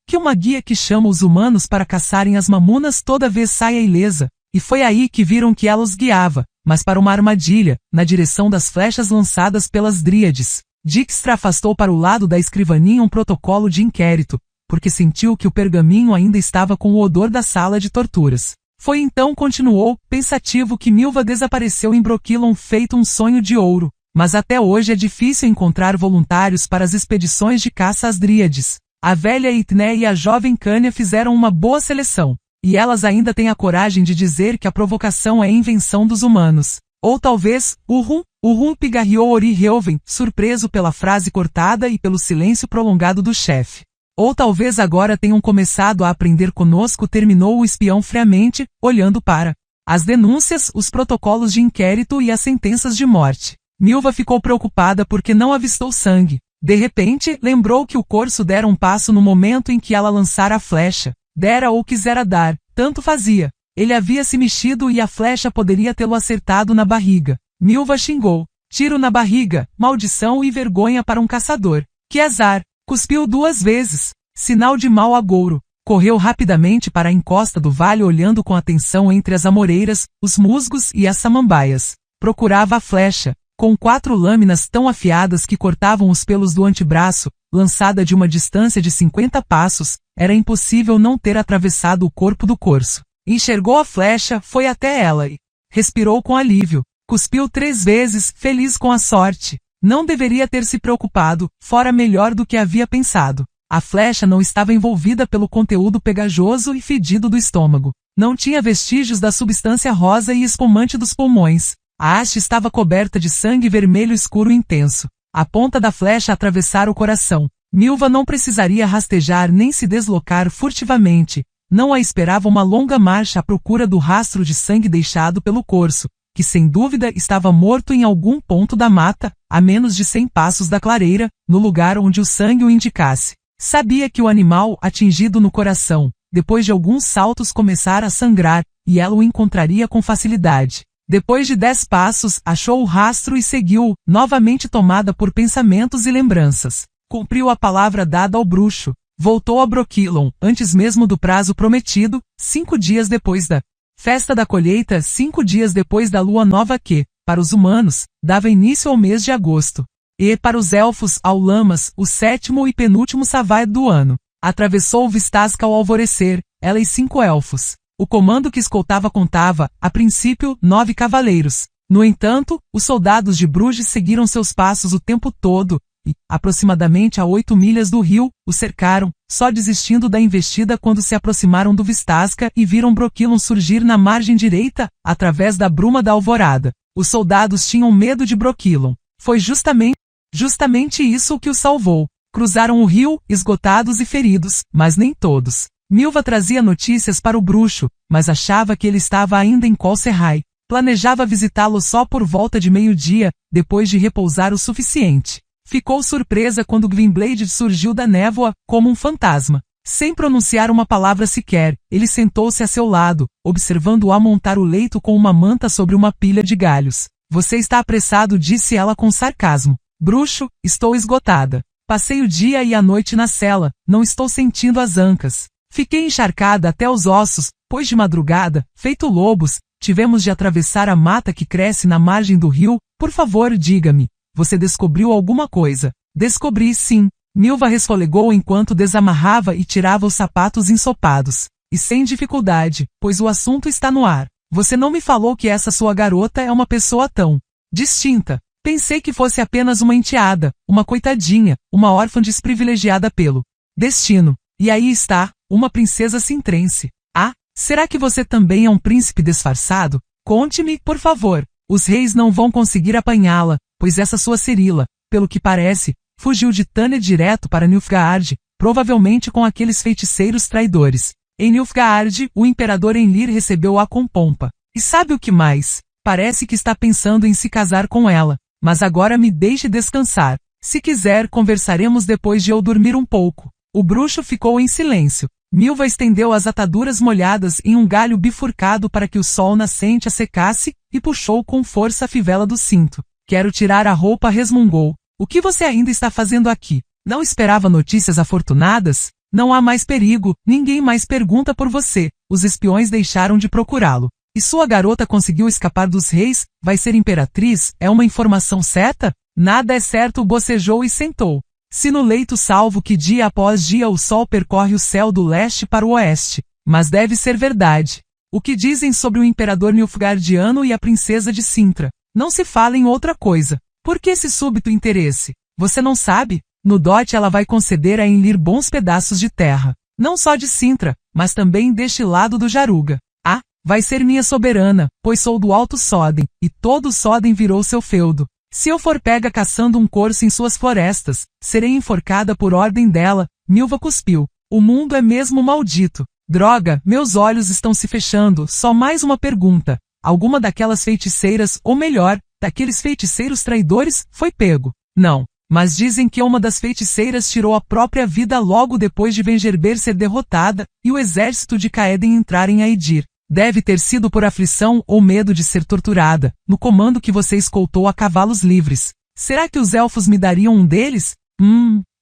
que uma guia que chama os humanos para caçarem as mamunas toda vez saia ilesa. E foi aí que viram que ela os guiava, mas para uma armadilha, na direção das flechas lançadas pelas dríades. Dijkstra afastou para o lado da escrivaninha um protocolo de inquérito, porque sentiu que o pergaminho ainda estava com o odor da sala de torturas. Foi então, continuou, pensativo, que Milva desapareceu em Brokilon feito um sonho de ouro, mas até hoje é difícil encontrar voluntários para as expedições de caça às dríades. A velha Itné e a jovem Cânia fizeram uma boa seleção, e elas ainda têm a coragem de dizer que a provocação é invenção dos humanos. Ou talvez, pigarreou Oriheuven, surpreso pela frase cortada e pelo silêncio prolongado do chefe. Ou talvez agora tenham começado a aprender conosco, terminou o espião friamente, olhando para as denúncias, os protocolos de inquérito e as sentenças de morte. Milva ficou preocupada porque não avistou sangue. De repente, lembrou que o corso dera um passo no momento em que ela lançara a flecha. Dera ou quisera dar, tanto fazia. Ele havia se mexido e a flecha poderia tê-lo acertado na barriga. Milva xingou. Tiro na barriga, maldição e vergonha para um caçador. Que azar! Cuspiu 2 vezes. Sinal de mau agouro. Correu rapidamente para a encosta do vale olhando com atenção entre as amoreiras, os musgos e as samambaias. Procurava a flecha. Com 4 lâminas tão afiadas que cortavam os pelos do antebraço, lançada de uma distância de 50 passos, era impossível não ter atravessado o corpo do corso. Enxergou a flecha, foi até ela e respirou com alívio. Cuspiu 3 vezes, feliz com a sorte. Não deveria ter se preocupado, fora melhor do que havia pensado. A flecha não estava envolvida pelo conteúdo pegajoso e fedido do estômago. Não tinha vestígios da substância rosa e espumante dos pulmões. A haste estava coberta de sangue vermelho escuro intenso. A ponta da flecha atravessara o coração. Milva não precisaria rastejar nem se deslocar furtivamente. Não a esperava uma longa marcha à procura do rastro de sangue deixado pelo corso, que sem dúvida estava morto em algum ponto da mata, a menos de 100 passos da clareira, no lugar onde o sangue o indicasse. Sabia que o animal, atingido no coração, depois de alguns saltos começara a sangrar, e ela o encontraria com facilidade. Depois de 10 passos, achou o rastro e seguiu, novamente tomada por pensamentos e lembranças. Cumpriu a palavra dada ao bruxo. Voltou a Brokilon, antes mesmo do prazo prometido, 5 dias depois da festa da colheita, 5 dias depois da lua nova que, para os humanos, dava início ao mês de agosto. E, para os elfos, ao Lamas, o 7º e penúltimo Savai do ano. Atravessou Vistasca ao alvorecer, ela e 5 elfos. O comando que escoltava contava, a princípio, 9 cavaleiros. No entanto, os soldados de Bruges seguiram seus passos o tempo todo, e, aproximadamente a 8 milhas do rio, o cercaram, só desistindo da investida quando se aproximaram do Vistasca e viram Brokilon surgir na margem direita, através da bruma da alvorada. Os soldados tinham medo de Brokilon. Foi justamente isso o que os salvou. Cruzaram o rio, esgotados e feridos, mas nem todos. Milva trazia notícias para o bruxo, mas achava que ele estava ainda em Col Serrai. Planejava visitá-lo só por volta de meio-dia, depois de repousar o suficiente. Ficou surpresa quando Gwynbleidd surgiu da névoa, como um fantasma. Sem pronunciar uma palavra sequer, ele sentou-se a seu lado, observando-o montar o leito com uma manta sobre uma pilha de galhos. Você está apressado, disse ela com sarcasmo. Bruxo, estou esgotada. Passei o dia e a noite na cela, não estou sentindo as ancas. Fiquei encharcada até os ossos, pois de madrugada, feito lobos, tivemos de atravessar a mata que cresce na margem do rio. Por favor, diga-me, você descobriu alguma coisa? Descobri, sim. Milva resfolegou enquanto desamarrava e tirava os sapatos ensopados. E sem dificuldade, pois o assunto está no ar. Você não me falou que essa sua garota é uma pessoa tão distinta. Pensei que fosse apenas uma enteada, uma coitadinha, uma órfã desprivilegiada pelo destino. E aí está, uma princesa sintrense. Ah, será que você também é um príncipe disfarçado? Conte-me, por favor. Os reis não vão conseguir apanhá-la, pois essa sua Cirila, pelo que parece, fugiu de Tânia direto para Nilfgaard, provavelmente com aqueles feiticeiros traidores. Em Nilfgaard, o imperador Enlir recebeu-a com pompa. E sabe o que mais? Parece que está pensando em se casar com ela. Mas agora me deixe descansar. Se quiser, conversaremos depois de eu dormir um pouco. O bruxo ficou em silêncio. Milva estendeu as ataduras molhadas em um galho bifurcado para que o sol nascente a secasse, e puxou com força a fivela do cinto. Quero tirar a roupa, resmungou. O que você ainda está fazendo aqui? Não esperava notícias afortunadas? Não há mais perigo, ninguém mais pergunta por você. Os espiões deixaram de procurá-lo. E sua garota conseguiu escapar dos reis, vai ser imperatriz, é uma informação certa? Nada é certo, bocejou e sentou. Se no leito salvo que dia após dia o sol percorre o céu do leste para o oeste. Mas deve ser verdade. O que dizem sobre o imperador Nilfgaardiano e a princesa de Cintra? Não se fala em outra coisa. Por que esse súbito interesse? Você não sabe? No dote ela vai conceder a Enlir bons pedaços de terra. Não só de Cintra, mas também deste lado do Jaruga. Ah, vai ser minha soberana, pois sou do Alto Soden, e todo Soden virou seu feudo. Se eu for pega caçando um corso em suas florestas, serei enforcada por ordem dela. Milva cuspiu. O mundo é mesmo maldito. Droga, meus olhos estão se fechando. Só mais uma pergunta. Alguma daquelas feiticeiras, ou melhor, daqueles feiticeiros traidores, foi pego? Não. Mas dizem que uma das feiticeiras tirou a própria vida logo depois de Vengerber ser derrotada, e o exército de Caeden entrar em Aedir. Deve ter sido por aflição ou medo de ser torturada, no comando que você escoltou a cavalos livres. Será que os elfos me dariam um deles?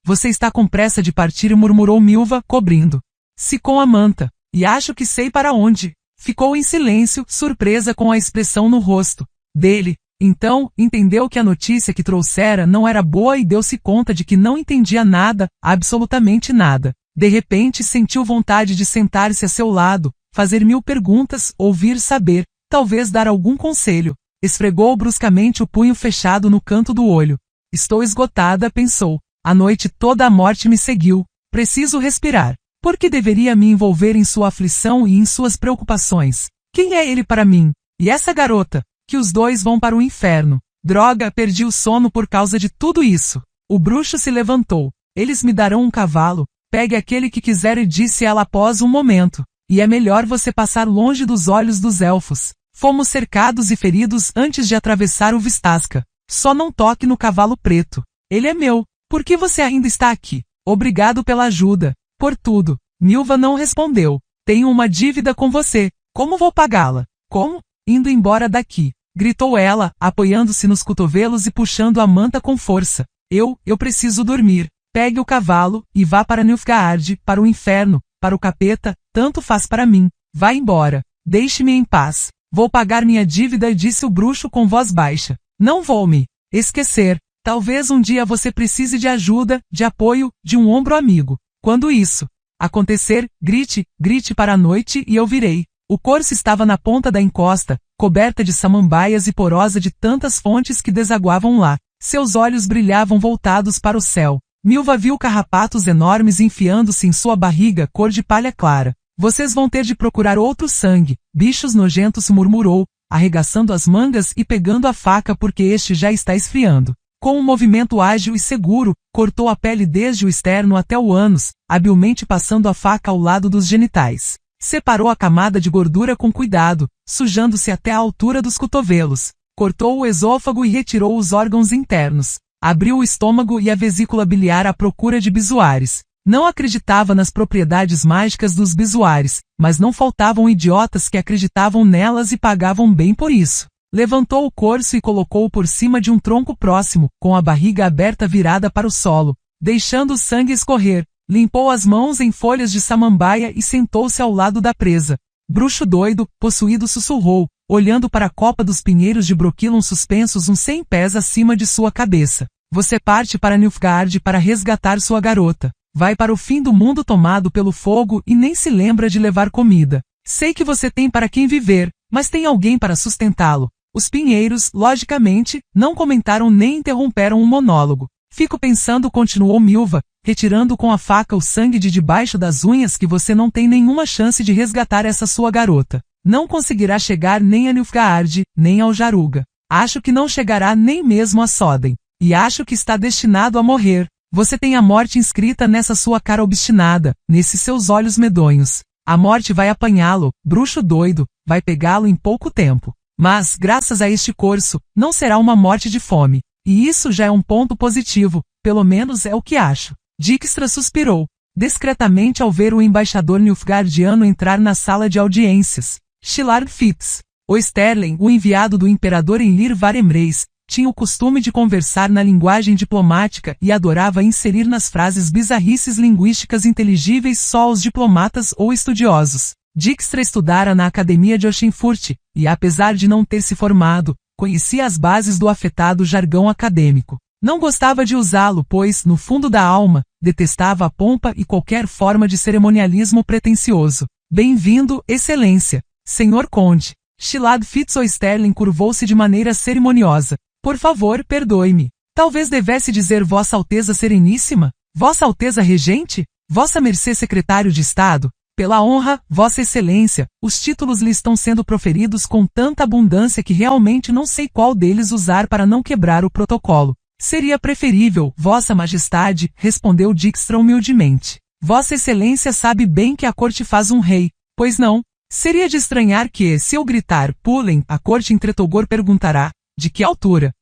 Você está com pressa de partir, murmurou Milva, cobrindo-se com a manta. E acho que sei para onde. Ficou em silêncio, surpresa com a expressão no rosto dele. Então, entendeu que a notícia que trouxera não era boa e deu-se conta de que não entendia nada, absolutamente nada. De repente sentiu vontade de sentar-se a seu lado, fazer 1000 perguntas, ouvir saber, talvez dar algum conselho. Esfregou bruscamente o punho fechado no canto do olho. Estou esgotada, pensou. A noite toda a morte me seguiu. Preciso respirar. Por que deveria me envolver em sua aflição e em suas preocupações? Quem é ele para mim? E essa garota? Que os dois vão para o inferno. Droga, perdi o sono por causa de tudo isso. O bruxo se levantou. Eles me darão um cavalo. Pegue aquele que quiser, e disse ela após um momento. E é melhor você passar longe dos olhos dos elfos. Fomos cercados e feridos antes de atravessar o Vistasca. Só não toque no cavalo preto. Ele é meu. Por que você ainda está aqui? Obrigado pela ajuda. Por tudo. Milva não respondeu. Tenho uma dívida com você. Como vou pagá-la? Como? Indo embora daqui. Gritou ela, apoiando-se nos cotovelos e puxando a manta com força. Eu preciso dormir. Pegue o cavalo, e vá para Nilfgaard, para o inferno, para o capeta, tanto faz para mim. Vá embora. Deixe-me em paz. Vou pagar minha dívida, disse o bruxo com voz baixa. Não vou me esquecer. Talvez um dia você precise de ajuda, de apoio, de um ombro amigo. Quando isso acontecer, grite, grite para a noite e eu virei. O corso estava na ponta da encosta, coberta de samambaias e porosa de tantas fontes que desaguavam lá. Seus olhos brilhavam voltados para o céu. Milva viu carrapatos enormes enfiando-se em sua barriga cor de palha clara. Vocês vão ter de procurar outro sangue, bichos nojentos, murmurou, arregaçando as mangas e pegando a faca porque este já está esfriando. Com um movimento ágil e seguro, cortou a pele desde o externo até o ânus, habilmente passando a faca ao lado dos genitais. Separou a camada de gordura com cuidado, sujando-se até a altura dos cotovelos. Cortou o esôfago e retirou os órgãos internos. Abriu o estômago e a vesícula biliar à procura de bizuares. Não acreditava nas propriedades mágicas dos bizuares, mas não faltavam idiotas que acreditavam nelas e pagavam bem por isso. Levantou o corso e colocou-o por cima de um tronco próximo, com a barriga aberta virada para o solo, deixando o sangue escorrer. Limpou as mãos em folhas de samambaia e sentou-se ao lado da presa. Bruxo doido, possuído, sussurrou, olhando para a copa dos pinheiros de Broquilon suspensos uns 100 pés acima de sua cabeça. Você parte para Nilfgaard para resgatar sua garota. Vai para o fim do mundo tomado pelo fogo e nem se lembra de levar comida. Sei que você tem para quem viver, mas tem alguém para sustentá-lo. Os pinheiros, logicamente, não comentaram nem interromperam o monólogo. Fico pensando, continuou Milva, retirando com a faca o sangue de debaixo das unhas, que você não tem nenhuma chance de resgatar essa sua garota. Não conseguirá chegar nem a Nilfgaard, nem ao Jaruga. Acho que não chegará nem mesmo a Soden. E acho que está destinado a morrer. Você tem a morte inscrita nessa sua cara obstinada, nesses seus olhos medonhos. A morte vai apanhá-lo, bruxo doido, vai pegá-lo em pouco tempo. Mas, graças a este corso, não será uma morte de fome. E isso já é um ponto positivo, pelo menos é o que acho. Dijkstra suspirou, discretamente ao ver o embaixador nilfgaardiano entrar na sala de audiências. Shillard Fitz, o Sterling, o enviado do imperador em Lir Varemreis, tinha o costume de conversar na linguagem diplomática e adorava inserir nas frases bizarrices linguísticas inteligíveis só aos diplomatas ou estudiosos. Dijkstra estudara na Academia de Oxenfurt, e apesar de não ter se formado, conhecia as bases do afetado jargão acadêmico. Não gostava de usá-lo, pois, no fundo da alma, detestava a pompa e qualquer forma de cerimonialismo pretensioso. Bem-vindo, Excelência, Senhor Conde. Shillard Fitz Sterling curvou-se de maneira cerimoniosa. Por favor, perdoe-me. Talvez devesse dizer Vossa Alteza Sereníssima? Vossa Alteza Regente? Vossa Mercê Secretário de Estado? Pela honra, Vossa Excelência, os títulos lhe estão sendo proferidos com tanta abundância que realmente não sei qual deles usar para não quebrar o protocolo. Seria preferível, Vossa Majestade, respondeu Dijkstra humildemente. Vossa Excelência sabe bem que a corte faz um rei, pois não? Seria de estranhar que, se eu gritar, pulem, a corte entretogor perguntará, de que altura?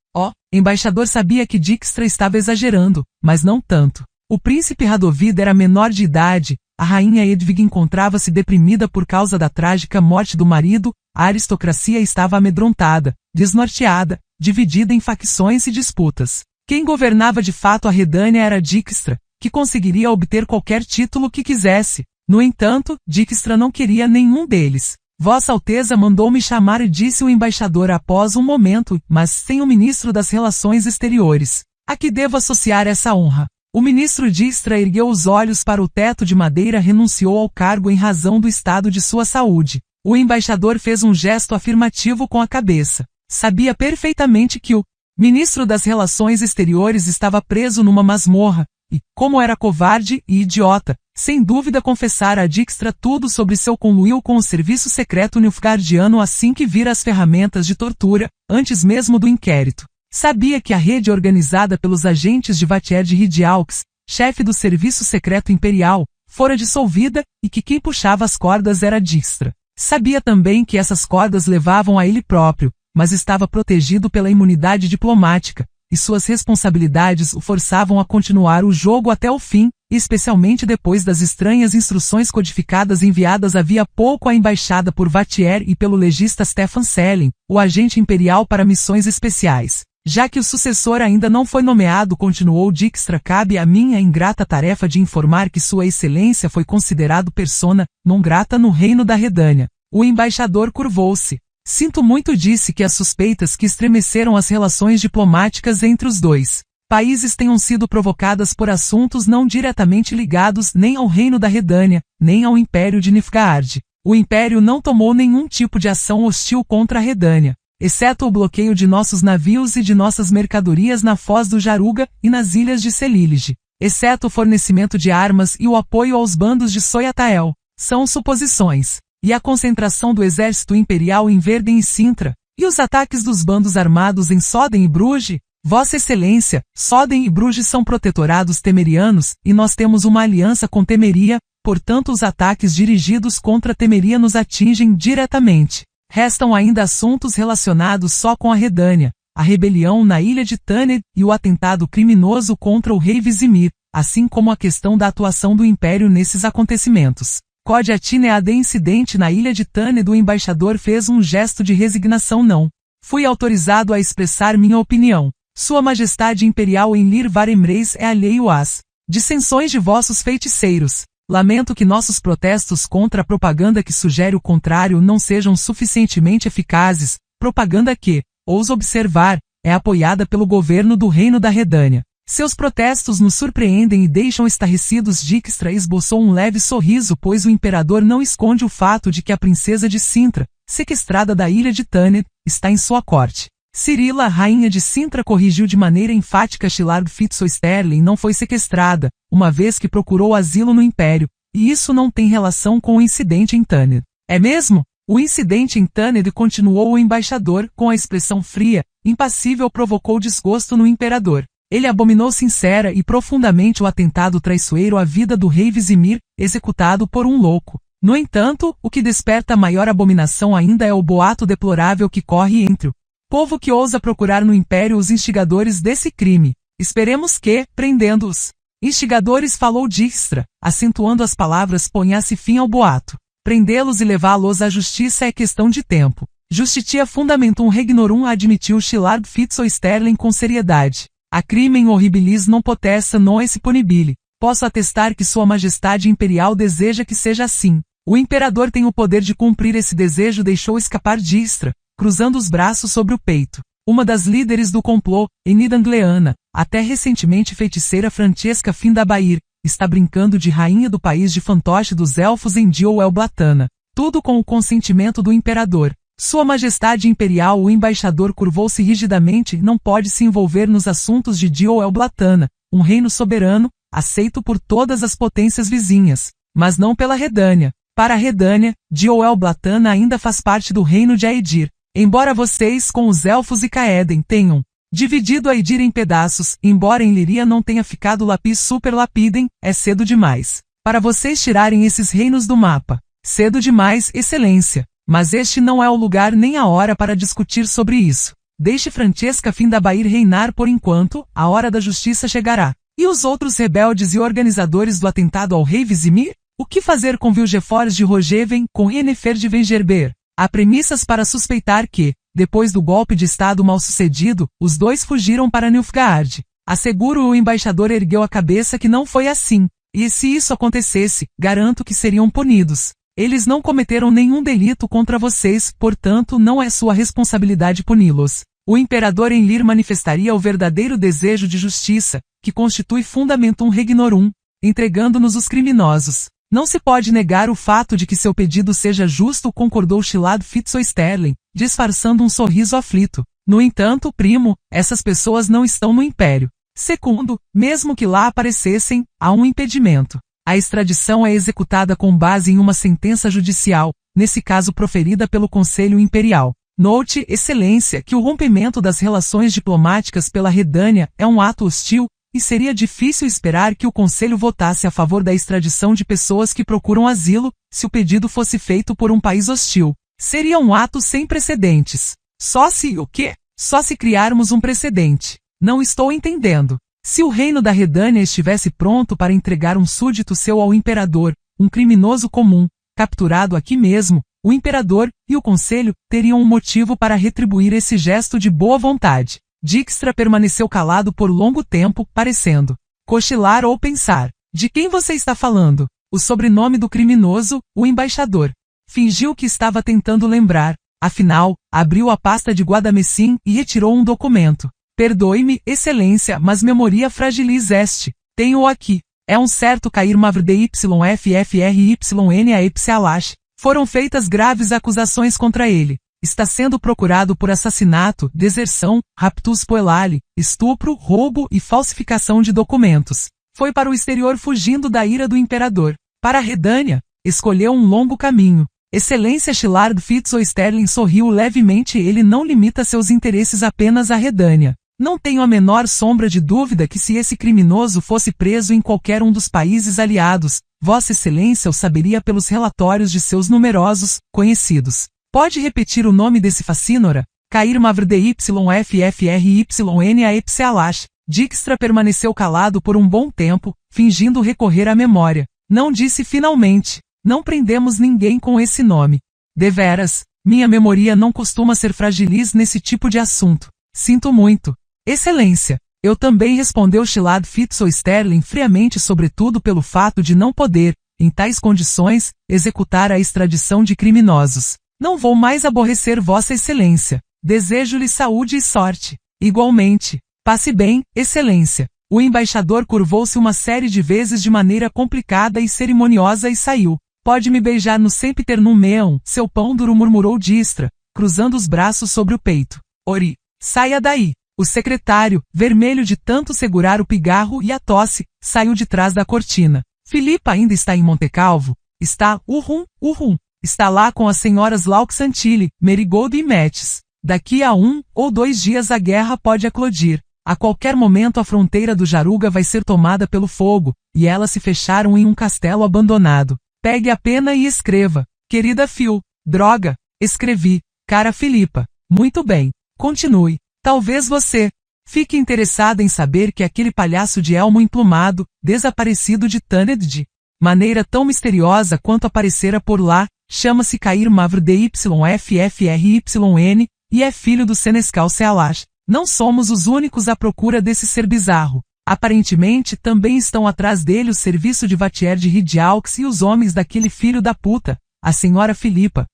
Embaixador sabia que Dijkstra estava exagerando, mas não tanto. O príncipe Radovid era menor de idade, a rainha Edvig encontrava-se deprimida por causa da trágica morte do marido, a aristocracia estava amedrontada, desnorteada, dividida em facções e disputas. Quem governava de fato a Redânia era Dijkstra, que conseguiria obter qualquer título que quisesse. No entanto, Dijkstra não queria nenhum deles. Vossa Alteza mandou-me chamar, disse o embaixador após um momento, mas sem o ministro das Relações Exteriores. A que devo associar essa honra? O ministro Dijkstra ergueu os olhos para o teto de madeira, renunciou ao cargo em razão do estado de sua saúde. O embaixador fez um gesto afirmativo com a cabeça. Sabia perfeitamente que o ministro das Relações Exteriores estava preso numa masmorra, e, como era covarde e idiota, sem dúvida confessara a Dijkstra tudo sobre seu conluio com o serviço secreto nilfgaardiano assim que vira as ferramentas de tortura, antes mesmo do inquérito. Sabia que a rede organizada pelos agentes de Vatier de Ridiaux, chefe do serviço secreto imperial, fora dissolvida e que quem puxava as cordas era Dijkstra. Sabia também que essas cordas levavam a ele próprio, mas estava protegido pela imunidade diplomática, e suas responsabilidades o forçavam a continuar o jogo até o fim, especialmente depois das estranhas instruções codificadas enviadas havia pouco à embaixada por Vatier e pelo legista Stefan Selin, o agente imperial para missões especiais. Já que o sucessor ainda não foi nomeado, continuou Dijkstra, cabe a mim a ingrata tarefa de informar que Sua Excelência foi considerado persona non grata no reino da Redânia. O embaixador curvou-se. Sinto muito, disse que as suspeitas que estremeceram as relações diplomáticas entre os dois países tenham sido provocadas por assuntos não diretamente ligados nem ao reino da Redânia, nem ao Império de Nilfgaard. O Império não tomou nenhum tipo de ação hostil contra a Redânia, exceto o bloqueio de nossos navios e de nossas mercadorias na foz do Jaruga e nas ilhas de Celilege, exceto o fornecimento de armas e o apoio aos bandos de Soyatael. São suposições. E a concentração do exército imperial em Verden e Sintra, e os ataques dos bandos armados em Soden e Bruges? Vossa Excelência, Soden e Bruges são protetorados temerianos, e nós temos uma aliança com Temeria, portanto os ataques dirigidos contra Temeria nos atingem diretamente. Restam ainda assuntos relacionados só com a Redânia, a rebelião na ilha de Tâned e o atentado criminoso contra o rei Vizimir, assim como a questão da atuação do Império nesses acontecimentos. Code atine ad incidente na ilha de Tâned. O embaixador fez um gesto de resignação. Não. Fui autorizado a expressar minha opinião. Sua Majestade Imperial em Lir Varemreis é alheio às dissensões de vossos feiticeiros. Lamento que nossos protestos contra a propaganda que sugere o contrário não sejam suficientemente eficazes, propaganda que, ouso observar, é apoiada pelo governo do Reino da Redânia. Seus protestos nos surpreendem e deixam estarrecidos. Dijkstra esboçou um leve sorriso, pois o imperador não esconde o fato de que a princesa de Sintra, sequestrada da ilha de Tâned, está em sua corte. Cirila, rainha de Sintra, corrigiu de maneira enfática. Shilard Fitzosterling não foi sequestrada, uma vez que procurou asilo no Império, e isso não tem relação com o incidente em Tâned. É mesmo? O incidente em Tâned, continuou o embaixador, com a expressão fria, impassível, provocou desgosto no imperador. Ele abominou sincera e profundamente o atentado traiçoeiro à vida do rei Vizimir, executado por um louco. No entanto, o que desperta maior abominação ainda é o boato deplorável que corre entre o povo que ousa procurar no Império os instigadores desse crime. Esperemos que, prendendo-os instigadores, falou Dijkstra, acentuando as palavras, ponha-se fim ao boato. Prendê-los e levá-los à justiça é questão de tempo. Justitia fundamentum regnorum, admitiu Shilard Fitzosterling com seriedade. A crimen horribilis non potessa non esse punibile. Posso atestar que Sua Majestade Imperial deseja que seja assim. O imperador tem o poder de cumprir esse desejo, deixou escapar Dijkstra, cruzando os braços sobre o peito. Uma das líderes do complô, Enida Angleana, até recentemente feiticeira Francesca Findabair, está brincando de rainha do país de fantoche dos elfos em Dioel Blatana. Tudo com o consentimento do imperador. Sua Majestade Imperial, o embaixador curvou-se rigidamente, não pode se envolver nos assuntos de Dioel Blatana, um reino soberano, aceito por todas as potências vizinhas, mas não pela Redânia. Para a Redânia, Dioel Blatana ainda faz parte do reino de Aedir. Embora vocês, com os elfos e Caeden, tenham dividido Aedir em pedaços, embora em Liria não tenha ficado lapis super lapidem, é cedo demais para vocês tirarem esses reinos do mapa. Cedo demais, Excelência. Mas este não é o lugar nem a hora para discutir sobre isso. Deixe Francesca Findabair reinar por enquanto, a hora da justiça chegará. E os outros rebeldes e organizadores do atentado ao rei Vizimir? O que fazer com Vilgefortz de Rogeven, com Yennefer de Vengerber? Há premissas para suspeitar que, depois do golpe de estado mal sucedido, os dois fugiram para Nilfgaard. Asseguro, o embaixador ergueu a cabeça, que não foi assim. E se isso acontecesse, garanto que seriam punidos. Eles não cometeram nenhum delito contra vocês, portanto não é sua responsabilidade puni-los. O imperador em Lir manifestaria o verdadeiro desejo de justiça, que constitui fundamentum regnorum, entregando-nos os criminosos. Não se pode negar o fato de que seu pedido seja justo, concordou Shilard Fitzosterling, disfarçando um sorriso aflito. No entanto, primo, essas pessoas não estão no Império. Segundo, mesmo que lá aparecessem, há um impedimento. A extradição é executada com base em uma sentença judicial, nesse caso proferida pelo Conselho Imperial. Note, Excelência, que o rompimento das relações diplomáticas pela Redânia é um ato hostil, e seria difícil esperar que o Conselho votasse a favor da extradição de pessoas que procuram asilo, se o pedido fosse feito por um país hostil. Seria um ato sem precedentes. Só se o quê? Só se criarmos um precedente. Não estou entendendo. Se o reino da Redânia estivesse pronto para entregar um súdito seu ao imperador, um criminoso comum, capturado aqui mesmo, o imperador e o conselho teriam um motivo para retribuir esse gesto de boa vontade. Dijkstra permaneceu calado por longo tempo, parecendo cochilar ou pensar. De quem você está falando? O sobrenome do criminoso, o embaixador. Fingiu que estava tentando lembrar. Afinal, abriu a pasta de Guadamecim e retirou um documento. Perdoe-me, excelência, mas memoria fragilis est. Tenho-o aqui. É um certo Cair Mavrdyffrryn a Epsialash. Foram feitas graves acusações contra ele. Está sendo procurado por assassinato, deserção, raptus puellale, estupro, roubo e falsificação de documentos. Foi para o exterior fugindo da ira do imperador. Para a Redânia, escolheu um longo caminho. Excelência Shillard Fitz-Oesterling sorriu levemente. Ele não limita seus interesses apenas à Redânia. Não tenho a menor sombra de dúvida que se esse criminoso fosse preso em qualquer um dos países aliados, Vossa Excelência o saberia pelos relatórios de seus numerosos conhecidos. Pode repetir o nome desse facínora? Cair Mavrdyffrryn a Epsialash. Dijkstra permaneceu calado por um bom tempo, fingindo recorrer à memória. Não disse finalmente. Não prendemos ninguém com esse nome. Deveras, minha memoria não costuma ser fragilis nesse tipo de assunto. Sinto muito. Excelência. Eu também, respondeu Shillard Fitz-Oesterling friamente, sobretudo pelo fato de não poder, em tais condições, executar a extradição de criminosos. Não vou mais aborrecer Vossa Excelência. Desejo-lhe saúde e sorte. Igualmente. Passe bem, Excelência. O embaixador curvou-se uma série de vezes de maneira complicada e cerimoniosa e saiu. Pode me beijar no sempiternum meum, seu pão duro, murmurou Dijkstra, cruzando os braços sobre o peito. Ori, saia daí. O secretário, vermelho de tanto segurar o pigarro e a tosse, saiu de trás da cortina. Filipa ainda está em Montecalvo? Está, urrum. Está lá com as senhoras Laux-Santilli, Merigold e Metz. Daqui a 1 ou 2 dias a guerra pode eclodir. A qualquer momento a fronteira do Jaruga vai ser tomada pelo fogo, e elas se fecharam em um castelo abandonado. Pegue a pena e escreva. Querida Phil. Droga. Escrevi. Cara Filipa. Muito bem. Continue. Talvez você fique interessada em saber que aquele palhaço de elmo emplumado, desaparecido de Tanned de maneira tão misteriosa quanto aparecera por lá, chama-se Cair Mavrdyffrryn e é filho do Senescal Sealash. Não somos os únicos à procura desse ser bizarro. Aparentemente também estão atrás dele o serviço de Vatier de Ridiaux e os homens daquele filho da puta, a senhora Filipa.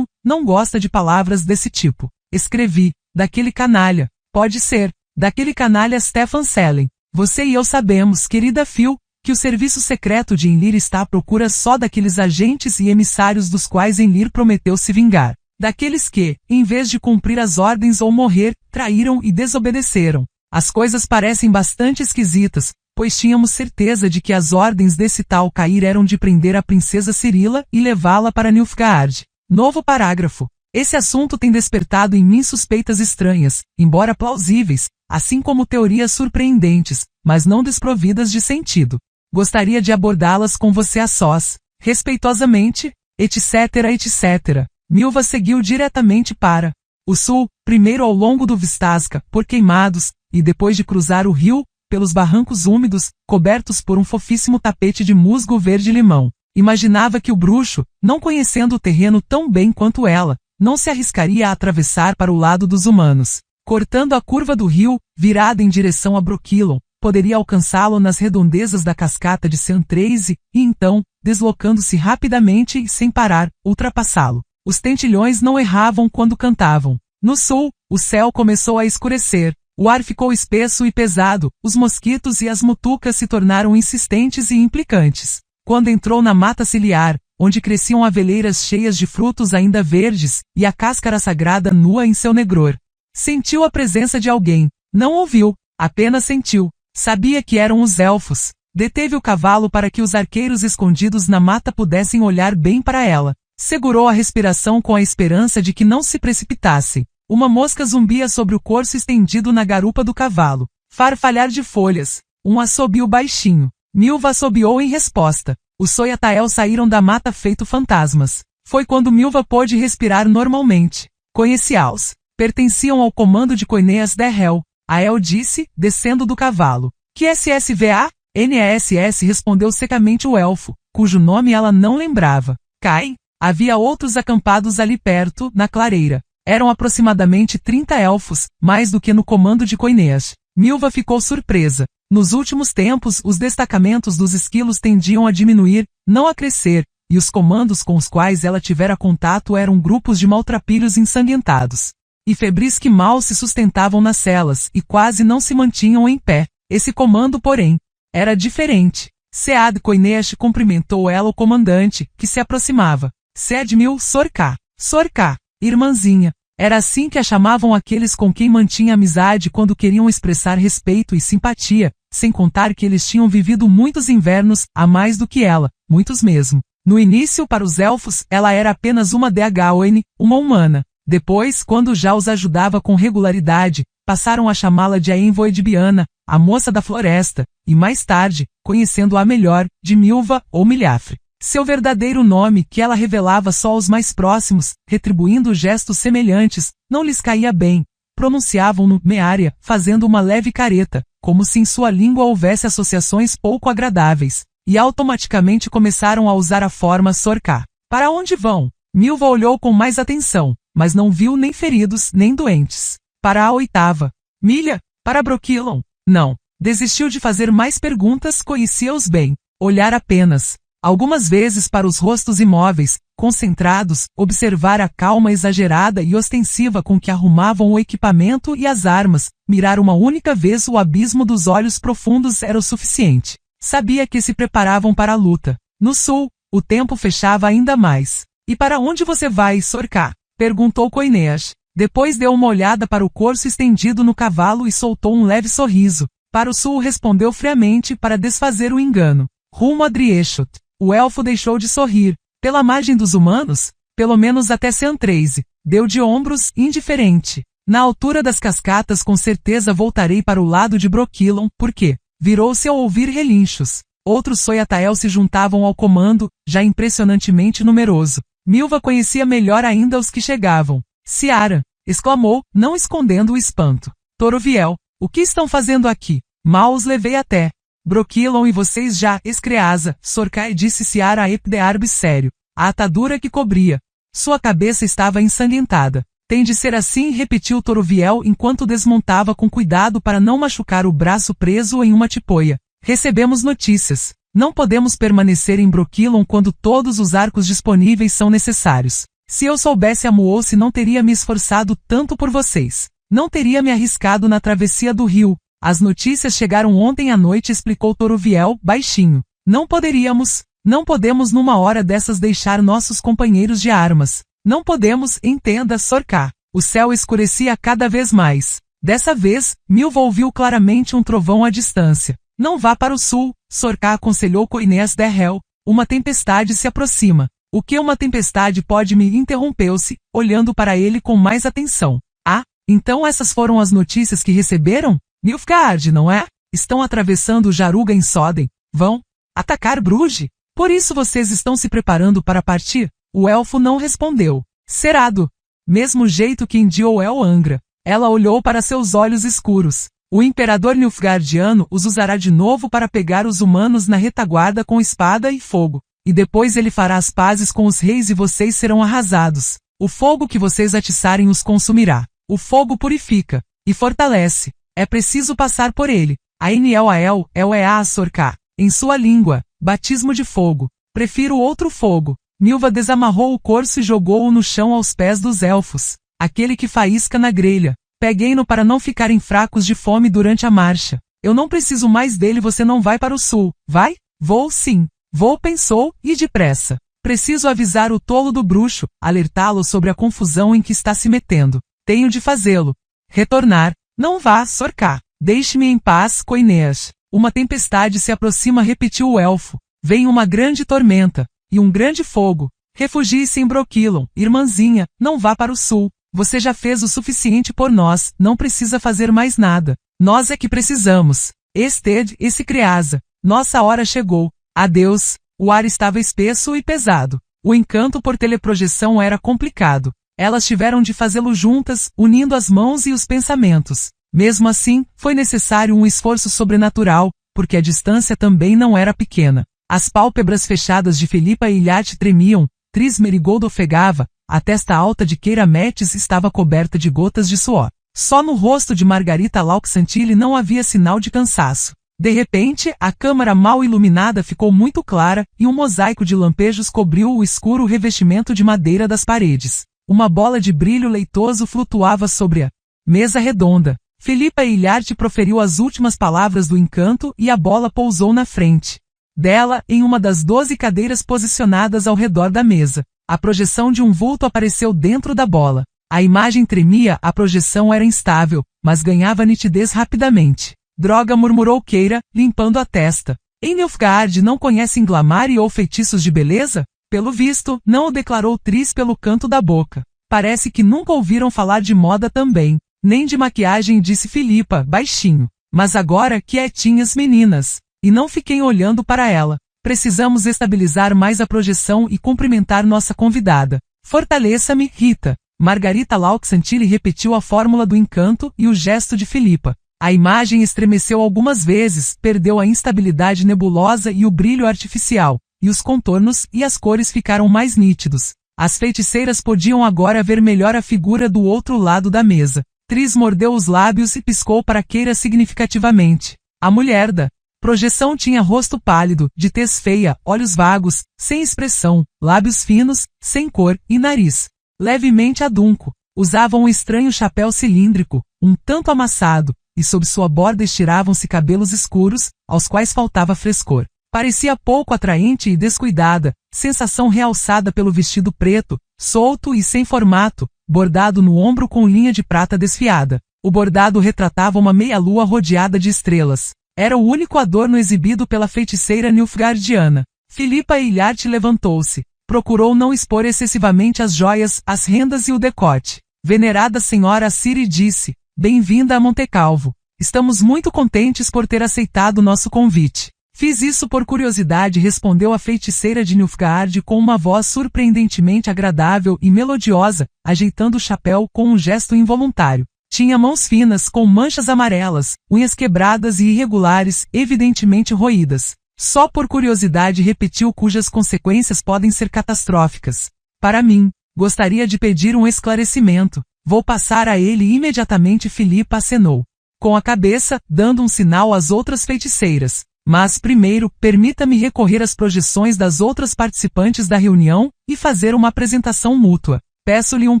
Não gosta de palavras desse tipo. Escrevi. Daquele canalha. Pode ser. Daquele canalha Stefan Selling. Você e eu sabemos, querida Phil, que o serviço secreto de Enlir está à procura só daqueles agentes e emissários dos quais Enlir prometeu se vingar. Daqueles que, em vez de cumprir as ordens ou morrer, traíram e desobedeceram. As coisas parecem bastante esquisitas, pois tínhamos certeza de que as ordens desse tal Cair eram de prender a princesa Cirila e levá-la para Nilfgaard. Novo parágrafo. Esse assunto tem despertado em mim suspeitas estranhas, embora plausíveis, assim como teorias surpreendentes, mas não desprovidas de sentido. Gostaria de abordá-las com você a sós. Respeitosamente, etc. Milva seguiu diretamente para o sul, primeiro ao longo do Vistasca, por queimados, e depois de cruzar o rio, pelos barrancos úmidos, cobertos por um fofíssimo tapete de musgo verde-limão. Imaginava que o bruxo, não conhecendo o terreno tão bem quanto ela, não se arriscaria a atravessar para o lado dos humanos. Cortando a curva do rio, virada em direção a Broquilon, poderia alcançá-lo nas redondezas da cascata de St. Tracy, e então, deslocando-se rapidamente e sem parar, ultrapassá-lo. Os tentilhões não erravam quando cantavam. No sul, o céu começou a escurecer. O ar ficou espesso e pesado, os mosquitos e as mutucas se tornaram insistentes e implicantes. Quando entrou na mata ciliar, onde cresciam aveleiras cheias de frutos ainda verdes, e a cáscara sagrada nua em seu negror. Sentiu a presença de alguém. Não ouviu, apenas sentiu. Sabia que eram os elfos. Deteve o cavalo para que os arqueiros escondidos na mata pudessem olhar bem para ela. Segurou a respiração com a esperança de que não se precipitasse. Uma mosca zumbia sobre o corso estendido na garupa do cavalo. Farfalhar de folhas. Um assobio baixinho. Milva assobiou em resposta. Os Soyatael saíram da mata feito fantasmas. Foi quando Milva pôde respirar normalmente. Conhecia-os. Pertenciam ao comando de Coineas Derrel. Ael disse, descendo do cavalo. Que SSVA? NASS, respondeu secamente o elfo, cujo nome ela não lembrava. Caem. Havia outros acampados ali perto, na clareira. Eram aproximadamente 30 elfos, mais do que no comando de Coineas. Milva ficou surpresa. Nos últimos tempos, os destacamentos dos esquilos tendiam a diminuir, não a crescer, e os comandos com os quais ela tivera contato eram grupos de maltrapilhos ensanguentados. E febris que mal se sustentavam nas celas e quase não se mantinham em pé. Esse comando, porém, era diferente. Sead Coineas cumprimentou ela o comandante, que se aproximava. Sead-mil Sorká. Sorká, irmãzinha. Era assim que a chamavam aqueles com quem mantinha amizade quando queriam expressar respeito e simpatia, sem contar que eles tinham vivido muitos invernos, a mais do que ela, muitos mesmo. No início, para os elfos, ela era apenas uma Dhoin, uma humana. Depois, quando já os ajudava com regularidade, passaram a chamá-la de Aenvoed-Biana, a moça da floresta, e mais tarde, conhecendo-a melhor, de Milva ou Milhafre. Seu verdadeiro nome, que ela revelava só aos mais próximos, retribuindo gestos semelhantes, não lhes caía bem. Pronunciavam-no Meária, fazendo uma leve careta, como se em sua língua houvesse associações pouco agradáveis, e automaticamente começaram a usar a forma Sorká. Para onde vão? Milva olhou com mais atenção, mas não viu nem feridos nem doentes. Para a 8ª milha? Para Brokilon? Não. Desistiu de fazer mais perguntas, conhecia-os bem. Olhar apenas. Algumas vezes para os rostos imóveis, concentrados, observar a calma exagerada e ostensiva com que arrumavam o equipamento e as armas, mirar uma única vez o abismo dos olhos profundos era o suficiente. Sabia que se preparavam para a luta. No sul, o tempo fechava ainda mais. E para onde você vai, Sorká? Perguntou Coineas. Depois deu uma olhada para o corso estendido no cavalo e soltou um leve sorriso. Para o sul respondeu friamente para desfazer o engano. Rumo a Drieshut. O elfo deixou de sorrir. Pela margem dos humanos? Pelo menos até Seantraze. Deu de ombros, indiferente. Na altura das cascatas com certeza voltarei para o lado de Brokilon, porque virou-se ao ouvir relinchos. Outros Soyatael se juntavam ao comando, já impressionantemente numeroso. Milva conhecia melhor ainda os que chegavam. Ciara, exclamou, não escondendo o espanto. Toroviel, o que estão fazendo aqui? Mal os levei até Brokilon e vocês já, Escreasa, Sorká, disse Ciara a Epdearbe sério. A atadura que cobria sua cabeça estava ensanguentada. Tem de ser assim, repetiu Toroviel enquanto desmontava com cuidado para não machucar o braço preso em uma tipoia. Recebemos notícias. Não podemos permanecer em Brokilon quando todos os arcos disponíveis são necessários. Se eu soubesse a Muousse não teria me esforçado tanto por vocês. Não teria me arriscado na travessia do rio. As notícias chegaram ontem à noite, explicou Toroviel, baixinho. Não podemos numa hora dessas deixar nossos companheiros de armas. Não podemos, entenda, Sorká. O céu escurecia cada vez mais. Dessa vez, Milva ouviu claramente um trovão à distância. Não vá para o sul, Sorká aconselhou Coineas Derrel. Uma tempestade se aproxima. O que uma tempestade pode me interrompeu-se, olhando para ele com mais atenção. Ah, então essas foram as notícias que receberam? Nilfgaard, não é? Estão atravessando o Jaruga em Soden. Vão atacar Bruges? Por isso vocês estão se preparando para partir? O elfo não respondeu. Cerado. Mesmo jeito que Indioel Angra. Ela olhou para seus olhos escuros. O imperador Nilfgaardiano os usará de novo para pegar os humanos na retaguarda com espada e fogo. E depois ele fará as pazes com os reis e vocês serão arrasados. O fogo que vocês atiçarem os consumirá. O fogo purifica e fortalece. É preciso passar por ele. Aeniel-Ael, El-Ea Sorká. Em sua língua, batismo de fogo. Prefiro outro fogo. Milva desamarrou o corso e jogou-o no chão aos pés dos elfos. Aquele que faísca na grelha. Peguei-no para não ficarem fracos de fome durante a marcha. Eu não preciso mais dele, você não vai para o sul, vai? Vou sim. Vou, pensou, e depressa. Preciso avisar o tolo do bruxo, alertá-lo sobre a confusão em que está se metendo. Tenho de fazê-lo. Retornar. Não vá, Sorká. Deixe-me em paz, Coineas. Uma tempestade se aproxima, repetiu o elfo. Vem uma grande tormenta. E um grande fogo. Refugie-se em Brokilon, irmãzinha, não vá para o sul. Você já fez o suficiente por nós, não precisa fazer mais nada. Nós é que precisamos. Ested, esse Creasa. Nossa hora chegou. Adeus. O ar estava espesso e pesado. O encanto por teleprojeção era complicado. Elas tiveram de fazê-lo juntas, unindo as mãos e os pensamentos. Mesmo assim, foi necessário um esforço sobrenatural, porque a distância também não era pequena. As pálpebras fechadas de Felipa e Ilhart tremiam, Tris Merigold ofegava, A testa alta de Keira Metz estava coberta de gotas de suor. Só no rosto de Margarita Laux-Santilli não havia sinal de cansaço. De repente, a câmara mal iluminada ficou muito clara e um mosaico de lampejos cobriu o escuro revestimento de madeira das paredes. Uma bola de brilho leitoso flutuava sobre a mesa redonda. Philippa Hilliard proferiu as últimas palavras do encanto e a bola pousou na frente dela, em uma das 12 cadeiras posicionadas ao redor da mesa. A projeção de um vulto apareceu dentro da bola. A imagem tremia, a projeção era instável, mas ganhava nitidez rapidamente. Droga, murmurou Keira, limpando a testa. Em Nilfgaard não conhecem glamour ou feitiços de beleza? Pelo visto, não o declarou Tris pelo canto da boca. Parece que nunca ouviram falar de moda também. Nem de maquiagem, disse Philippa, baixinho. Mas agora, quietinhas meninas. E não fiquem olhando para ela. Precisamos estabilizar mais a projeção e cumprimentar nossa convidada. Fortaleça-me, Rita. Margarita Laux-Santilli repetiu a fórmula do encanto e o gesto de Philippa. A imagem estremeceu algumas vezes, perdeu a instabilidade nebulosa e o brilho artificial, e os contornos e as cores ficaram mais nítidos. As feiticeiras podiam agora ver melhor a figura do outro lado da mesa. Tris mordeu os lábios e piscou para Keira significativamente. A mulher da projeção tinha rosto pálido, de tez feia, olhos vagos, sem expressão, lábios finos, sem cor, e nariz levemente adunco. Usava um estranho chapéu cilíndrico, um tanto amassado, e sob sua borda estiravam-se cabelos escuros, aos quais faltava frescor. Parecia pouco atraente e descuidada, sensação realçada pelo vestido preto, solto e sem formato, bordado no ombro com linha de prata desfiada. O bordado retratava uma meia-lua rodeada de estrelas. Era o único adorno exibido pela feiticeira nilfgaardiana. Philippa Hilliard levantou-se. Procurou não expor excessivamente as joias, as rendas e o decote. Venerada senhora Ciri disse, bem-vinda a Montecalvo. Estamos muito contentes por ter aceitado nosso convite. Fiz isso por curiosidade, respondeu a feiticeira de Nilfgaard com uma voz surpreendentemente agradável e melodiosa, ajeitando o chapéu com um gesto involuntário. Tinha mãos finas com manchas amarelas, unhas quebradas e irregulares, evidentemente roídas. Só por curiosidade repetiu, cujas consequências podem ser catastróficas. Para mim, gostaria de pedir um esclarecimento. Vou passar a ele imediatamente, Philippa acenou com a cabeça, dando um sinal às outras feiticeiras. Mas primeiro, permita-me recorrer às projeções das outras participantes da reunião e fazer uma apresentação mútua. Peço-lhe um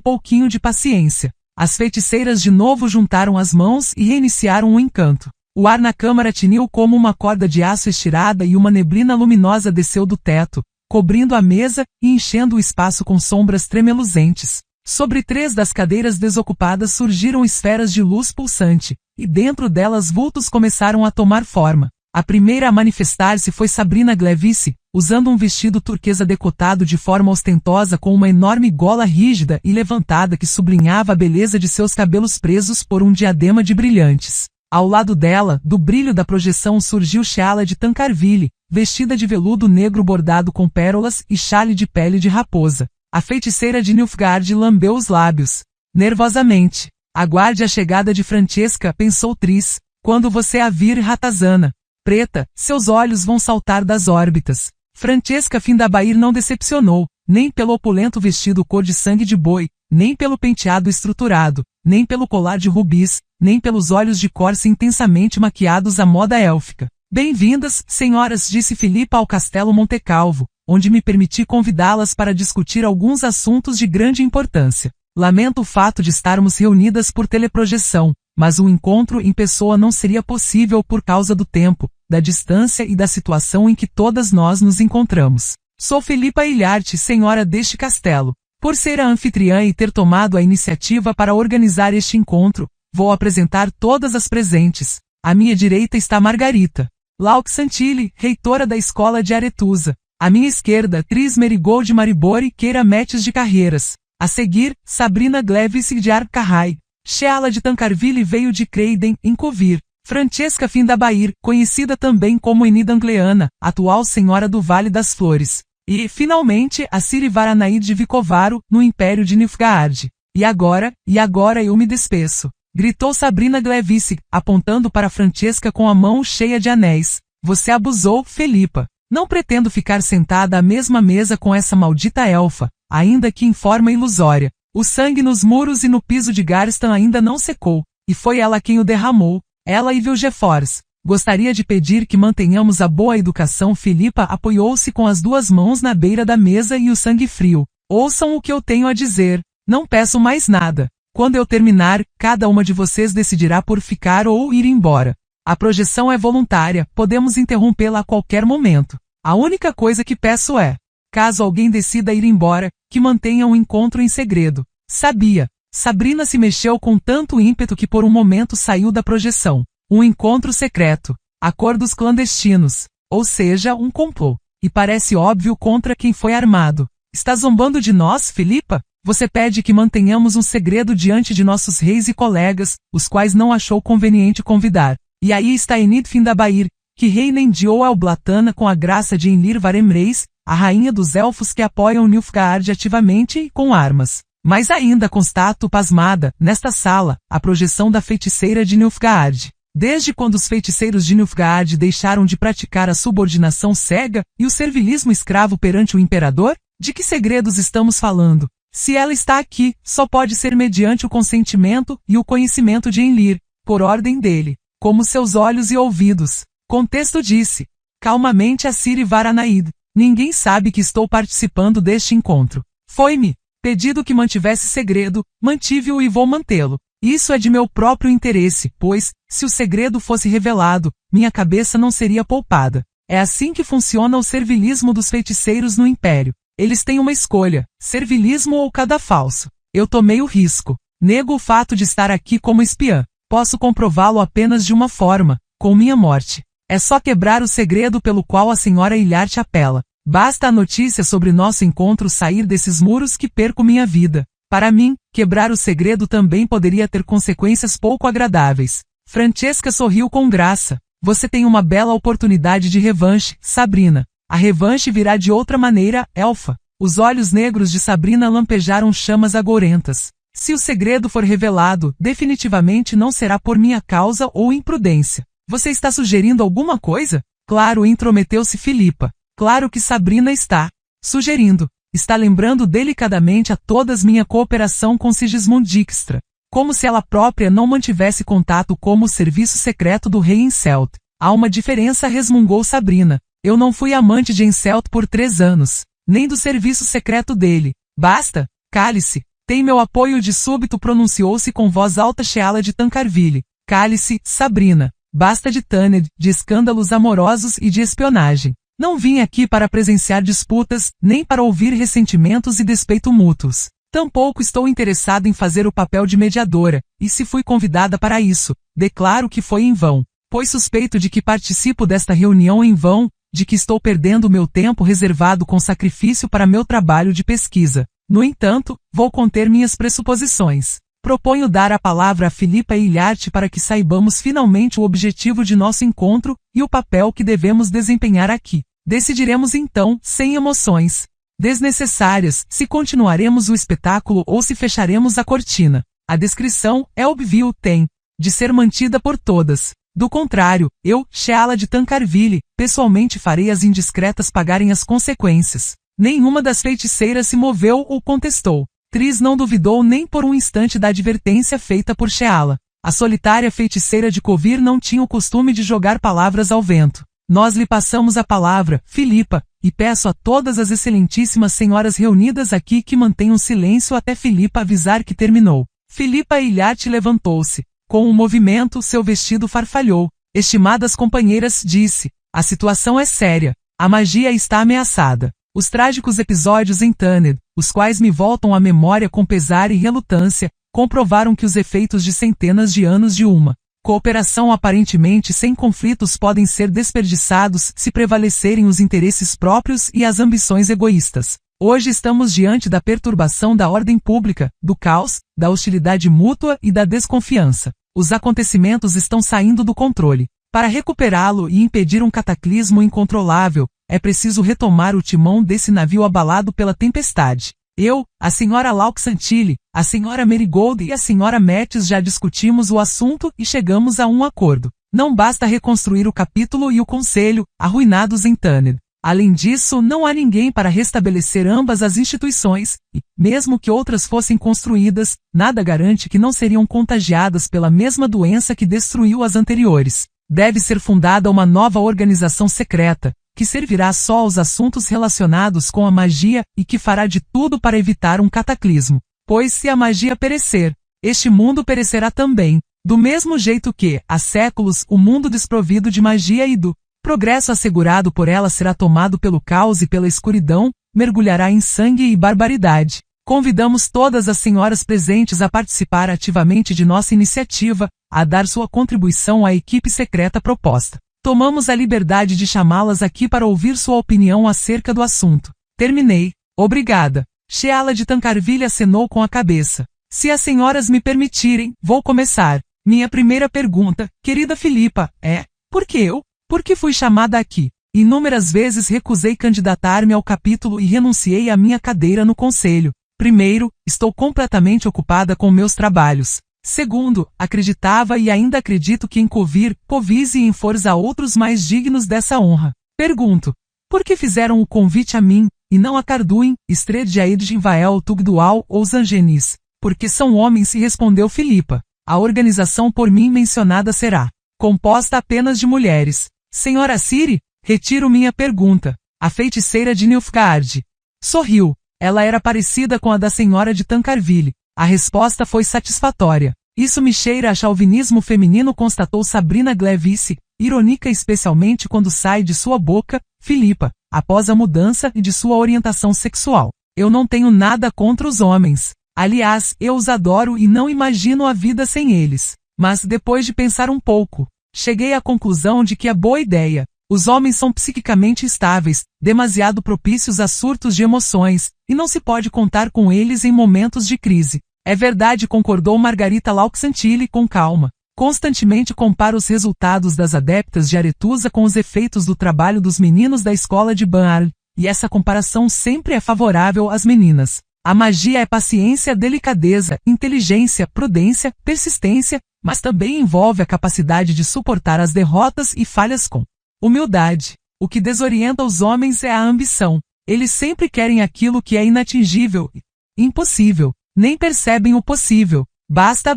pouquinho de paciência. As feiticeiras de novo juntaram as mãos e reiniciaram o encanto. O ar na câmara tiniu como uma corda de aço estirada e uma neblina luminosa desceu do teto, cobrindo a mesa e enchendo o espaço com sombras tremeluzentes. Sobre 3 das cadeiras desocupadas surgiram esferas de luz pulsante, e dentro delas vultos começaram a tomar forma. A primeira a manifestar-se foi Sabrina Glevice, usando um vestido turquesa decotado de forma ostentosa com uma enorme gola rígida e levantada que sublinhava a beleza de seus cabelos presos por um diadema de brilhantes. Ao lado dela, do brilho da projeção, surgiu Sheala de Tancarville, vestida de veludo negro bordado com pérolas e chale de pele de raposa. A feiticeira de Nilfgaard lambeu os lábios. Nervosamente. Aguarde a chegada de Francesca, pensou Tris, quando você a vir, ratazana. Preta, seus olhos vão saltar das órbitas. Francesca Findabair não decepcionou, nem pelo opulento vestido cor de sangue de boi, nem pelo penteado estruturado, nem pelo colar de rubis, nem pelos olhos de corça intensamente maquiados à moda élfica. Bem-vindas, senhoras, disse Philippa ao Castelo Montecalvo, onde me permiti convidá-las para discutir alguns assuntos de grande importância. Lamento o fato de estarmos reunidas por teleprojeção, mas o encontro em pessoa não seria possível por causa do tempo, da distância e da situação em que todas nós nos encontramos. Sou Philippa Hilliard, senhora deste castelo. Por ser a anfitriã e ter tomado a iniciativa para organizar este encontro, vou apresentar todas as presentes. À minha direita está Margarita Laux-Santilli, reitora da escola de Aretusa. À minha esquerda, Tris Merigold Maribori Keira Metz de Carreiras. A seguir, Sabrina Glevice de Arcarrai. Sheala de Tancarville veio de Creiden, em Covir. Francesca Findabair, conhecida também como Enida Angleana, atual senhora do Vale das Flores. E, finalmente, a Ciri Varanaid de Vicovaro, no Império de Nilfgaard. E agora eu me despeço. Gritou Sabrina Glevice, apontando para Francesca com a mão cheia de anéis. Você abusou, Philippa. Não pretendo ficar sentada à mesma mesa com essa maldita elfa, ainda que em forma ilusória. O sangue nos muros e no piso de Garstan ainda não secou, e foi ela quem o derramou, ela e Vilgefortz. Gostaria de pedir que mantenhamos a boa educação. Filipa apoiou-se com as duas mãos na beira da mesa e o sangue frio. Ouçam o que eu tenho a dizer. Não peço mais nada. Quando eu terminar, cada uma de vocês decidirá por ficar ou ir embora. A projeção é voluntária, podemos interrompê-la a qualquer momento. A única coisa que peço é, caso alguém decida ir embora, que mantenha o encontro em segredo. Sabia. Sabrina se mexeu com tanto ímpeto que por um momento saiu da projeção. Um encontro secreto. Acordos clandestinos. Ou seja, um complô. E parece óbvio contra quem foi armado. Está zombando de nós, Filipa? Você pede que mantenhamos um segredo diante de nossos reis e colegas, os quais não achou conveniente convidar. E aí está Enid Findabair, que reina em Dioal Blatana com a graça de Enlir Varemreis, a rainha dos elfos que apoiam Nilfgaard ativamente e com armas. Mas ainda constato pasmada, nesta sala, a projeção da feiticeira de Nilfgaard. Desde quando os feiticeiros de Nilfgaard deixaram de praticar a subordinação cega e o servilismo escravo perante o imperador? De que segredos estamos falando? Se ela está aqui, só pode ser mediante o consentimento e o conhecimento de Enlir, por ordem dele, como seus olhos e ouvidos. Contexto disse, calmamente a Ciri Varanaid. Ninguém sabe que estou participando deste encontro. Foi-me pedido que mantivesse segredo, mantive-o e vou mantê-lo. Isso é de meu próprio interesse, pois, se o segredo fosse revelado, minha cabeça não seria poupada. É assim que funciona o servilismo dos feiticeiros no Império. Eles têm uma escolha, servilismo ou cadafalso. Eu tomei o risco. Nego o fato de estar aqui como espiã. Posso comprová-lo apenas de uma forma, com minha morte. É só quebrar o segredo pelo qual a senhora Ilyart apela. Basta a notícia sobre nosso encontro sair desses muros que perco minha vida. Para mim, quebrar o segredo também poderia ter consequências pouco agradáveis. Francesca sorriu com graça. Você tem uma bela oportunidade de revanche, Sabrina. A revanche virá de outra maneira, elfa. Os olhos negros de Sabrina lampejaram chamas agourentas. Se o segredo for revelado, definitivamente não será por minha causa ou imprudência. Você está sugerindo alguma coisa? Claro, intrometeu-se Filipa. Claro que Sabrina está sugerindo. Está lembrando delicadamente a todas minha cooperação com Sigismund Dijkstra. Como se ela própria não mantivesse contato como o serviço secreto do rei Henselt. Há uma diferença, resmungou Sabrina. Eu não fui amante de Henselt por 3 anos. Nem do serviço secreto dele. Basta, cale-se. Tem meu apoio de súbito, pronunciou-se com voz alta Sheala de Tancarville. Cale-se, Sabrina. Basta de Taned, de escândalos amorosos e de espionagem. Não vim aqui para presenciar disputas, nem para ouvir ressentimentos e despeito mútuos. Tampouco estou interessado em fazer o papel de mediadora, e se fui convidada para isso, declaro que foi em vão. Pois suspeito de que participo desta reunião em vão, de que estou perdendo meu tempo reservado com sacrifício para meu trabalho de pesquisa. No entanto, vou conter minhas pressuposições. Proponho dar a palavra a Filipa Ilyart para que saibamos finalmente o objetivo de nosso encontro e o papel que devemos desempenhar aqui. Decidiremos então, sem emoções desnecessárias, se continuaremos o espetáculo ou se fecharemos a cortina. A descrição, é óbvio, tem de ser mantida por todas. Do contrário, eu, Sheala de Tancarville, pessoalmente farei as indiscretas pagarem as consequências. Nenhuma das feiticeiras se moveu ou contestou. Tris não duvidou nem por um instante da advertência feita por Sheala. A solitária feiticeira de Kovir não tinha o costume de jogar palavras ao vento. Nós lhe passamos a palavra, Filipa, e peço a todas as excelentíssimas senhoras reunidas aqui que mantenham silêncio até Filipa avisar que terminou. Filipa Ilyart levantou-se. Com um movimento, seu vestido farfalhou. Estimadas companheiras, disse, a situação é séria. A magia está ameaçada. Os trágicos episódios em Taned, os quais me voltam à memória com pesar e relutância, comprovaram que os efeitos de centenas de anos de uma cooperação aparentemente sem conflitos podem ser desperdiçados se prevalecerem os interesses próprios e as ambições egoístas. Hoje estamos diante da perturbação da ordem pública, do caos, da hostilidade mútua e da desconfiança. Os acontecimentos estão saindo do controle. Para recuperá-lo e impedir um cataclismo incontrolável, é preciso retomar o timão desse navio abalado pela tempestade. Eu, a senhora Laux-Antille, a senhora Marigold e a senhora Metis já discutimos o assunto e chegamos a um acordo. Não basta reconstruir o capítulo e o conselho, arruinados em Taned. Além disso, não há ninguém para restabelecer ambas as instituições, e, mesmo que outras fossem construídas, nada garante que não seriam contagiadas pela mesma doença que destruiu as anteriores. Deve ser fundada uma nova organização secreta, que servirá só aos assuntos relacionados com a magia e que fará de tudo para evitar um cataclismo. Pois se a magia perecer, este mundo perecerá também, do mesmo jeito que, há séculos, o mundo desprovido de magia e do progresso assegurado por ela será tomado pelo caos e pela escuridão, mergulhará em sangue e barbaridade. Convidamos todas as senhoras presentes a participar ativamente de nossa iniciativa, a dar sua contribuição à equipe secreta proposta. Tomamos a liberdade de chamá-las aqui para ouvir sua opinião acerca do assunto. Terminei. Obrigada. Sheala de Tancarville acenou com a cabeça. Se as senhoras me permitirem, vou começar. Minha primeira pergunta, querida Filipa, é: por que eu? Por que fui chamada aqui? Inúmeras vezes recusei candidatar-me ao capítulo e renunciei à minha cadeira no conselho. Primeiro, estou completamente ocupada com meus trabalhos. Segundo, acreditava e ainda acredito que em Covir, Covise e em Forza há outros mais dignos dessa honra. Pergunto: por que fizeram o convite a mim, e não a Carduin, Stredjaed Vael Tugdual ou Zangenis? Porque são homens, e respondeu Filipa. A organização por mim mencionada será composta apenas de mulheres. Senhora Ciri, retiro minha pergunta. A feiticeira de Nilfgaard sorriu. Ela era parecida com a da senhora de Tancarville. A resposta foi satisfatória. Isso me cheira a chauvinismo feminino, constatou Sabrina Glevice, irônica especialmente quando sai de sua boca, Filipa, após a mudança e de sua orientação sexual. Eu não tenho nada contra os homens. Aliás, eu os adoro e não imagino a vida sem eles. Mas depois de pensar um pouco, cheguei à conclusão de que é boa ideia. Os homens são psiquicamente instáveis, demasiado propícios a surtos de emoções, e não se pode contar com eles em momentos de crise. É verdade, concordou Margarita Lauxantili com calma. Constantemente compara os resultados das adeptas de Aretusa com os efeitos do trabalho dos meninos da escola de Banal, e essa comparação sempre é favorável às meninas. A magia é paciência, delicadeza, inteligência, prudência, persistência, mas também envolve a capacidade de suportar as derrotas e falhas com humildade. O que desorienta os homens é a ambição. Eles sempre querem aquilo que é inatingível e impossível. Nem percebem o possível. Basta,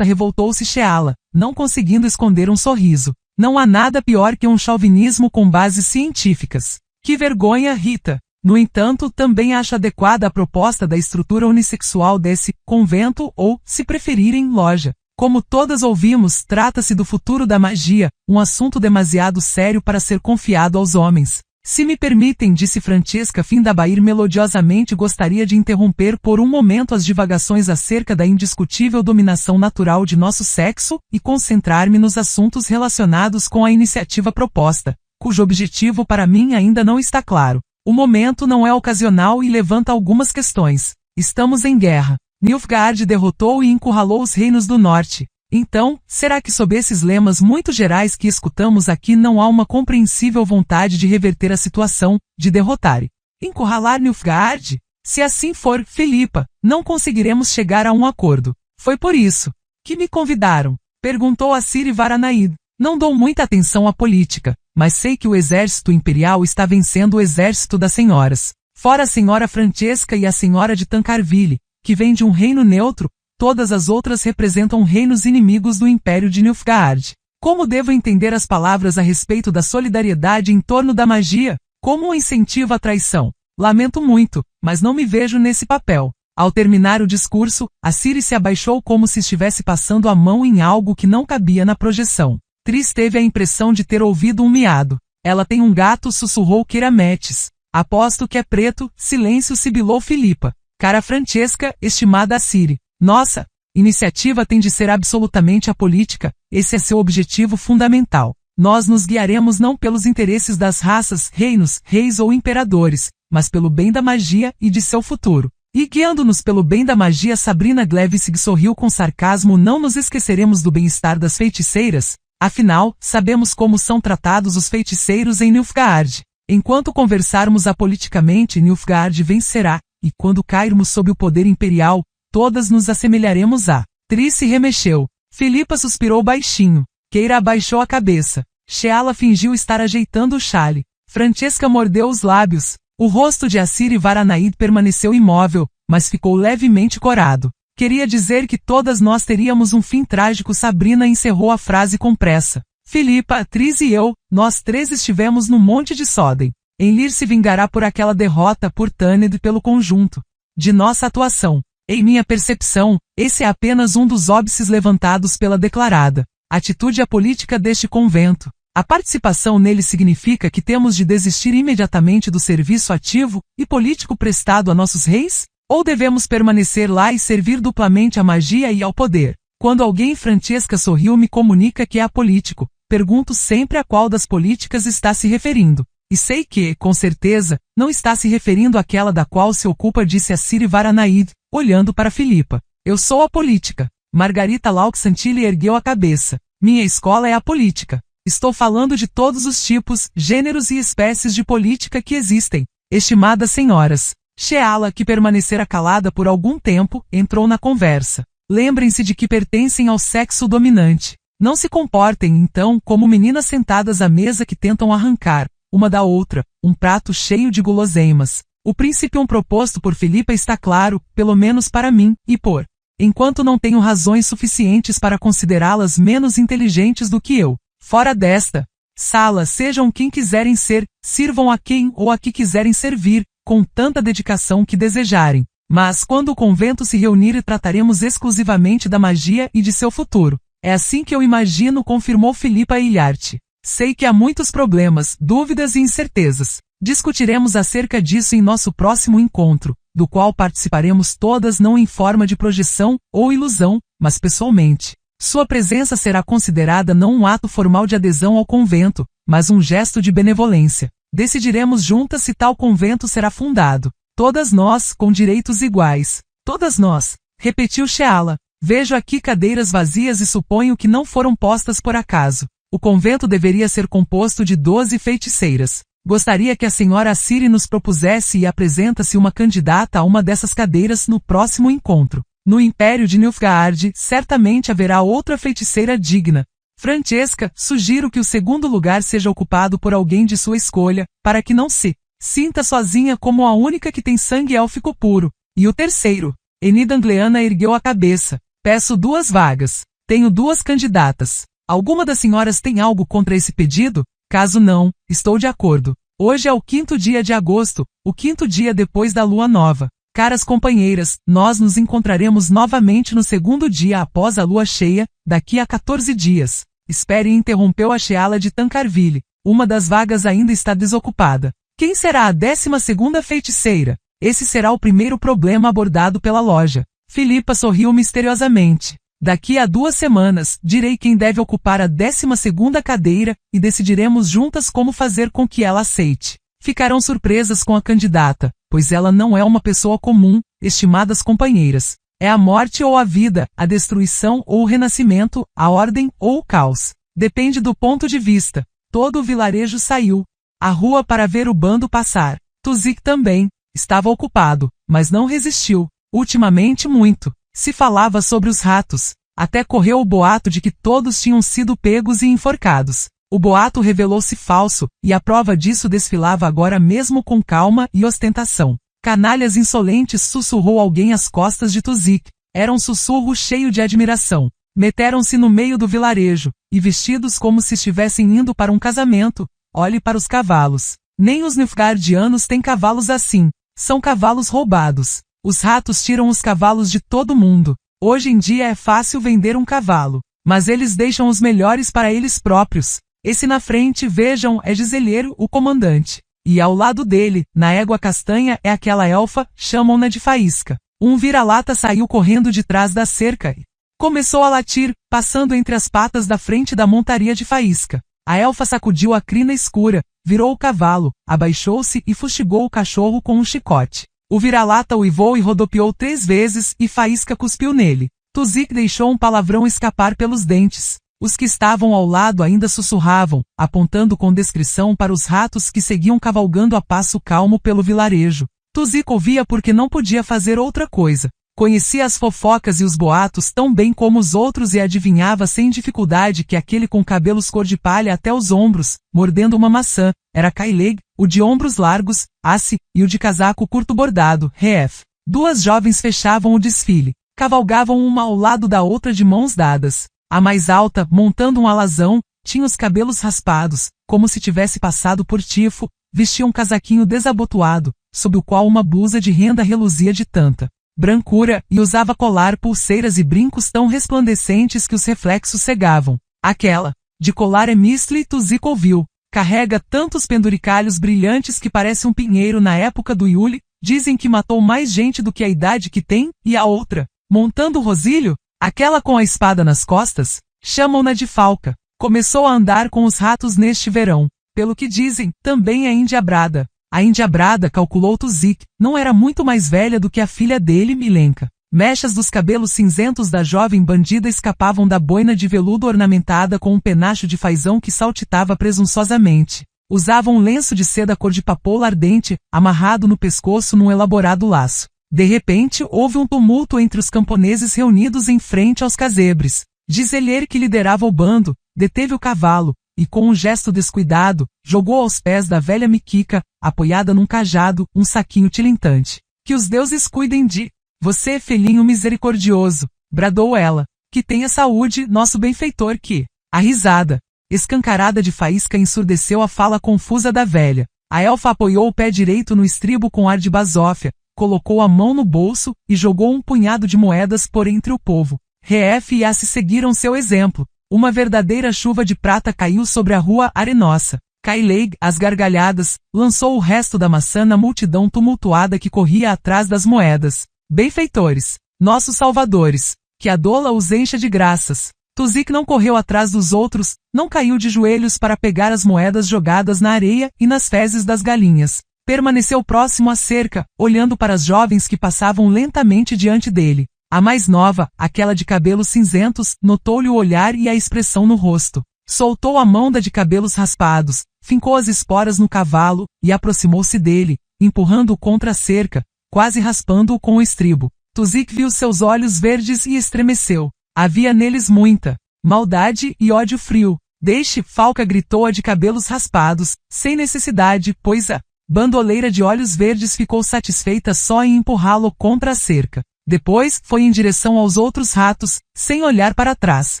revoltou-se Sheala, não conseguindo esconder um sorriso. Não há nada pior que um chauvinismo com bases científicas. Que vergonha, Rita! No entanto, também acho adequada a proposta da estrutura unissexual desse convento ou, se preferirem, loja. Como todas ouvimos, trata-se do futuro da magia, um assunto demasiado sério para ser confiado aos homens. Se me permitem, disse Francesca Findabair melodiosamente, gostaria de interromper por um momento as divagações acerca da indiscutível dominação natural de nosso sexo e concentrar-me nos assuntos relacionados com a iniciativa proposta, cujo objetivo para mim ainda não está claro. O momento não é ocasional e levanta algumas questões. Estamos em guerra. Nilfgaard derrotou e encurralou os reinos do norte. Então, será que sob esses lemas muito gerais que escutamos aqui não há uma compreensível vontade de reverter a situação, de derrotar e encurralar Nilfgaard? Se assim for, Filipa, não conseguiremos chegar a um acordo. Foi por isso que me convidaram, perguntou a Ciri Varanaid. Não dou muita atenção à política, mas sei que o exército imperial está vencendo o exército das senhoras. Fora a senhora Francesca e a senhora de Tancarville, que vem de um reino neutro, todas as outras representam reinos inimigos do Império de Nilfgaard. Como devo entender as palavras a respeito da solidariedade em torno da magia? Como um incentivo à traição? Lamento muito, mas não me vejo nesse papel. Ao terminar o discurso, a Ciri se abaixou como se estivesse passando a mão em algo que não cabia na projeção. Tris teve a impressão de ter ouvido um miado. Ela tem um gato, sussurrou Querametes. Aposto que é preto, silêncio, sibilou Filipa. Cara Francesca, estimada Ciri. Nossa iniciativa tem de ser absolutamente apolítica, esse é seu objetivo fundamental. Nós nos guiaremos não pelos interesses das raças, reinos, reis ou imperadores, mas pelo bem da magia e de seu futuro. E guiando-nos pelo bem da magia, Sabrina Glevisig sorriu com sarcasmo, não nos esqueceremos do bem-estar das feiticeiras. Afinal, sabemos como são tratados os feiticeiros em Nilfgaard. Enquanto conversarmos apoliticamente, Nilfgaard vencerá, e quando cairmos sob o poder imperial, todas nos assemelharemos a... Tris se remexeu. Filipa suspirou baixinho. Keira abaixou a cabeça. Sheala fingiu estar ajeitando o chale. Francesca mordeu os lábios. O rosto de Assiri Varanaid permaneceu imóvel, mas ficou levemente corado. Queria dizer que todas nós teríamos um fim trágico. Sabrina encerrou a frase com pressa. Filipa, atriz e eu, nós três estivemos no Monte de Soden. Enlir se vingará por aquela derrota por Taned e pelo conjunto de nossa atuação. Em minha percepção, esse é apenas um dos óbices levantados pela declarada atitude apolítica deste convento. A participação nele significa que temos de desistir imediatamente do serviço ativo e político prestado a nossos reis? Ou devemos permanecer lá e servir duplamente à magia e ao poder? Quando alguém Francesca sorriu me comunica que é apolítico, pergunto sempre a qual das políticas está se referindo. E sei que, com certeza, não está se referindo àquela da qual se ocupa, disse Assiri Varanaid, olhando para Filipa. Eu sou a política. Margarita Lauxantilli ergueu a cabeça. Minha escola é a política. Estou falando de todos os tipos, gêneros e espécies de política que existem. Estimadas senhoras. Sheala, que permanecera calada por algum tempo, entrou na conversa. Lembrem-se de que pertencem ao sexo dominante. Não se comportem, então, como meninas sentadas à mesa que tentam arrancar, uma da outra, um prato cheio de guloseimas. O princípio proposto por Filipa está claro, pelo menos para mim, e por enquanto não tenho razões suficientes para considerá-las menos inteligentes do que eu. Fora desta sala, sejam quem quiserem ser, sirvam a quem ou a que quiserem servir, com tanta dedicação que desejarem. Mas quando o convento se reunir, trataremos exclusivamente da magia e de seu futuro. É assim que eu imagino, confirmou Filipa Ilharte. Sei que há muitos problemas, dúvidas e incertezas. Discutiremos acerca disso em nosso próximo encontro, do qual participaremos todas não em forma de projeção ou ilusão, mas pessoalmente. Sua presença será considerada não um ato formal de adesão ao convento, mas um gesto de benevolência. Decidiremos juntas se tal convento será fundado. Todas nós, com direitos iguais. Todas nós, repetiu Sheala. Vejo aqui cadeiras vazias e suponho que não foram postas por acaso. O convento deveria ser composto de 12 feiticeiras. Gostaria que a senhora Assiri nos propusesse e apresenta-se uma candidata a uma dessas cadeiras no próximo encontro. No Império de Nilfgaard, certamente haverá outra feiticeira digna. Francesca, sugiro que o segundo lugar seja ocupado por alguém de sua escolha, para que não se sinta sozinha como a única que tem sangue élfico puro. E o terceiro? Enida Angleana ergueu a cabeça. Peço 2 vagas. Tenho 2 candidatas. Alguma das senhoras tem algo contra esse pedido? Caso não, estou de acordo. Hoje é o 5º dia de agosto, o 5º dia depois da lua nova. Caras companheiras, nós nos encontraremos novamente no 2º dia após a lua cheia, daqui a 14 dias. Espere, interrompeu a Sheala de Tancarville. Uma das vagas ainda está desocupada. Quem será a 12ª feiticeira? Esse será o primeiro problema abordado pela loja. Filipa sorriu misteriosamente. Daqui a 2 semanas, direi quem deve ocupar a 12ª cadeira, e decidiremos juntas como fazer com que ela aceite. Ficarão surpresas com a candidata, pois ela não é uma pessoa comum, estimadas companheiras. É a morte ou a vida, a destruição ou o renascimento, a ordem ou o caos. Depende do ponto de vista. Todo o vilarejo saiu à rua para ver o bando passar. Tuzik também estava ocupado, mas não resistiu. Ultimamente muito se falava sobre os ratos. Até correu o boato de que todos tinham sido pegos e enforcados. O boato revelou-se falso, e a prova disso desfilava agora mesmo com calma e ostentação. Canalhas insolentes, sussurrou alguém às costas de Tuzik. Era um sussurro cheio de admiração. Meteram-se no meio do vilarejo, e vestidos como se estivessem indo para um casamento. Olhe para os cavalos. Nem os Nilfgaardianos têm cavalos assim. São cavalos roubados. Os ratos tiram os cavalos de todo mundo. Hoje em dia é fácil vender um cavalo, mas eles deixam os melhores para eles próprios. Esse na frente, vejam, é Giseleiro, o comandante. E ao lado dele, na égua castanha, é aquela elfa, chamam-na de Faísca. Um vira-lata saiu correndo de trás da cerca e começou a latir, passando entre as patas da frente da montaria de Faísca. A elfa sacudiu a crina escura, virou o cavalo, abaixou-se e fustigou o cachorro com um chicote. O vira-lata uivou e rodopiou 3 vezes, e Faísca cuspiu nele. Tuzik deixou um palavrão escapar pelos dentes. Os que estavam ao lado ainda sussurravam, apontando com descrição para os ratos que seguiam cavalgando a passo calmo pelo vilarejo. Tuzik ouvia porque não podia fazer outra coisa. Conhecia as fofocas e os boatos tão bem como os outros e adivinhava sem dificuldade que aquele com cabelos cor de palha até os ombros, mordendo uma maçã, era Kayleigh, o de ombros largos, Ace, e o de casaco curto bordado, Reef. Duas jovens fechavam o desfile. Cavalgavam uma ao lado da outra de mãos dadas. A mais alta, montando um alazão, tinha os cabelos raspados, como se tivesse passado por tifo, vestia um casaquinho desabotoado, sob o qual uma blusa de renda reluzia de tanta brancura, e usava colar, pulseiras e brincos tão resplandecentes que os reflexos cegavam. Aquela, de colar é Mistley Tuzicoville, carrega tantos penduricalhos brilhantes que parece um pinheiro na época do Yule, dizem que matou mais gente do que a idade que tem, e a outra, montando o rosilho, aquela com a espada nas costas, chamam-na de Falca. Começou a andar com os ratos neste verão. Pelo que dizem, também é Indiabrada. A Indiabrada, calculou Tuzik, não era muito mais velha do que a filha dele, Milenka. Mechas dos cabelos cinzentos da jovem bandida escapavam da boina de veludo ornamentada com um penacho de fazão que saltitava presunçosamente. Usava um lenço de seda cor de papoula ardente, amarrado no pescoço num elaborado laço. De repente, houve um tumulto entre os camponeses reunidos em frente aos casebres. Giselier, que liderava o bando, deteve o cavalo, e com um gesto descuidado, jogou aos pés da velha Miquica, apoiada num cajado, um saquinho tilintante. Que os deuses cuidem de você, filhinho misericordioso, bradou ela. Que tenha saúde, nosso benfeitor que... A risada escancarada de faísca ensurdeceu a fala confusa da velha. A elfa apoiou o pé direito no estribo com ar de basófia, colocou a mão no bolso e jogou um punhado de moedas por entre o povo. Reef e Ace seguiram seu exemplo. Uma verdadeira chuva de prata caiu sobre a rua arenosa. Kayleigh, às gargalhadas, lançou o resto da maçã na multidão tumultuada que corria atrás das moedas. Benfeitores, nossos salvadores, que a dola os encha de graças. Tuzik não correu atrás dos outros, não caiu de joelhos para pegar as moedas jogadas na areia e nas fezes das galinhas. Permaneceu próximo à cerca, olhando para as jovens que passavam lentamente diante dele. A mais nova, aquela de cabelos cinzentos, notou-lhe o olhar e a expressão no rosto. Soltou a mão da de cabelos raspados, fincou as esporas no cavalo, e aproximou-se dele, empurrando-o contra a cerca, quase raspando-o com o estribo. Tuzik viu seus olhos verdes e estremeceu. Havia neles muita maldade e ódio frio. Deixe, Falca, gritou a de cabelos raspados, sem necessidade, pois a bandoleira de olhos verdes ficou satisfeita só em empurrá-lo contra a cerca. Depois, foi em direção aos outros ratos, sem olhar para trás.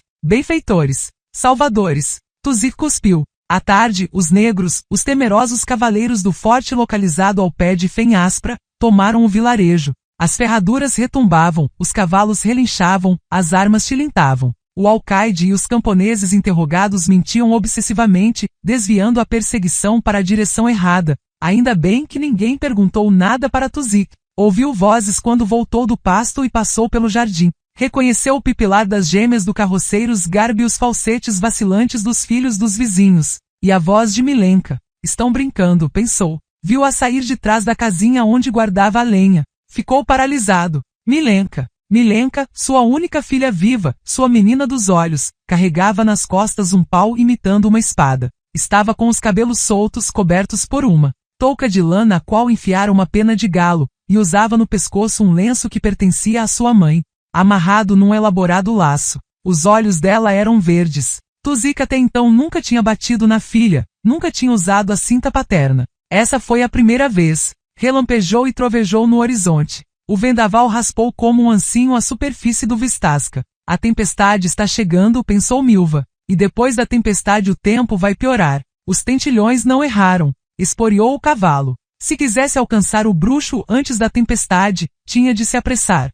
Benfeitores, salvadores, Tuzik cuspiu. À tarde, os negros, os temerosos cavaleiros do forte localizado ao pé de Fenhaspra, tomaram o vilarejo. As ferraduras retumbavam, os cavalos relinchavam, as armas tilintavam. O alcaide e os camponeses interrogados mentiam obsessivamente, desviando a perseguição para a direção errada. Ainda bem que ninguém perguntou nada para Tuzik. Ouviu vozes quando voltou do pasto e passou pelo jardim. Reconheceu o pipilar das gêmeas do carroceiro Garb e os falsetes vacilantes dos filhos dos vizinhos. E a voz de Milenka. Estão brincando, pensou. Viu-a sair de trás da casinha onde guardava a lenha. Ficou paralisado. Milenka, sua única filha viva, sua menina dos olhos, carregava nas costas um pau imitando uma espada. Estava com os cabelos soltos cobertos por uma touca de lã na qual enfiara uma pena de galo, e usava no pescoço um lenço que pertencia à sua mãe, amarrado num elaborado laço. Os olhos dela eram verdes. Tuzik até então nunca tinha batido na filha, nunca tinha usado a cinta paterna. Essa foi a primeira vez. Relampejou e trovejou no horizonte. O vendaval raspou como um ancinho a superfície do Vistasca. A tempestade está chegando, pensou Milva. E depois da tempestade o tempo vai piorar. Os tentilhões não erraram. Esporeou o cavalo. Se quisesse alcançar o bruxo antes da tempestade, tinha de se apressar.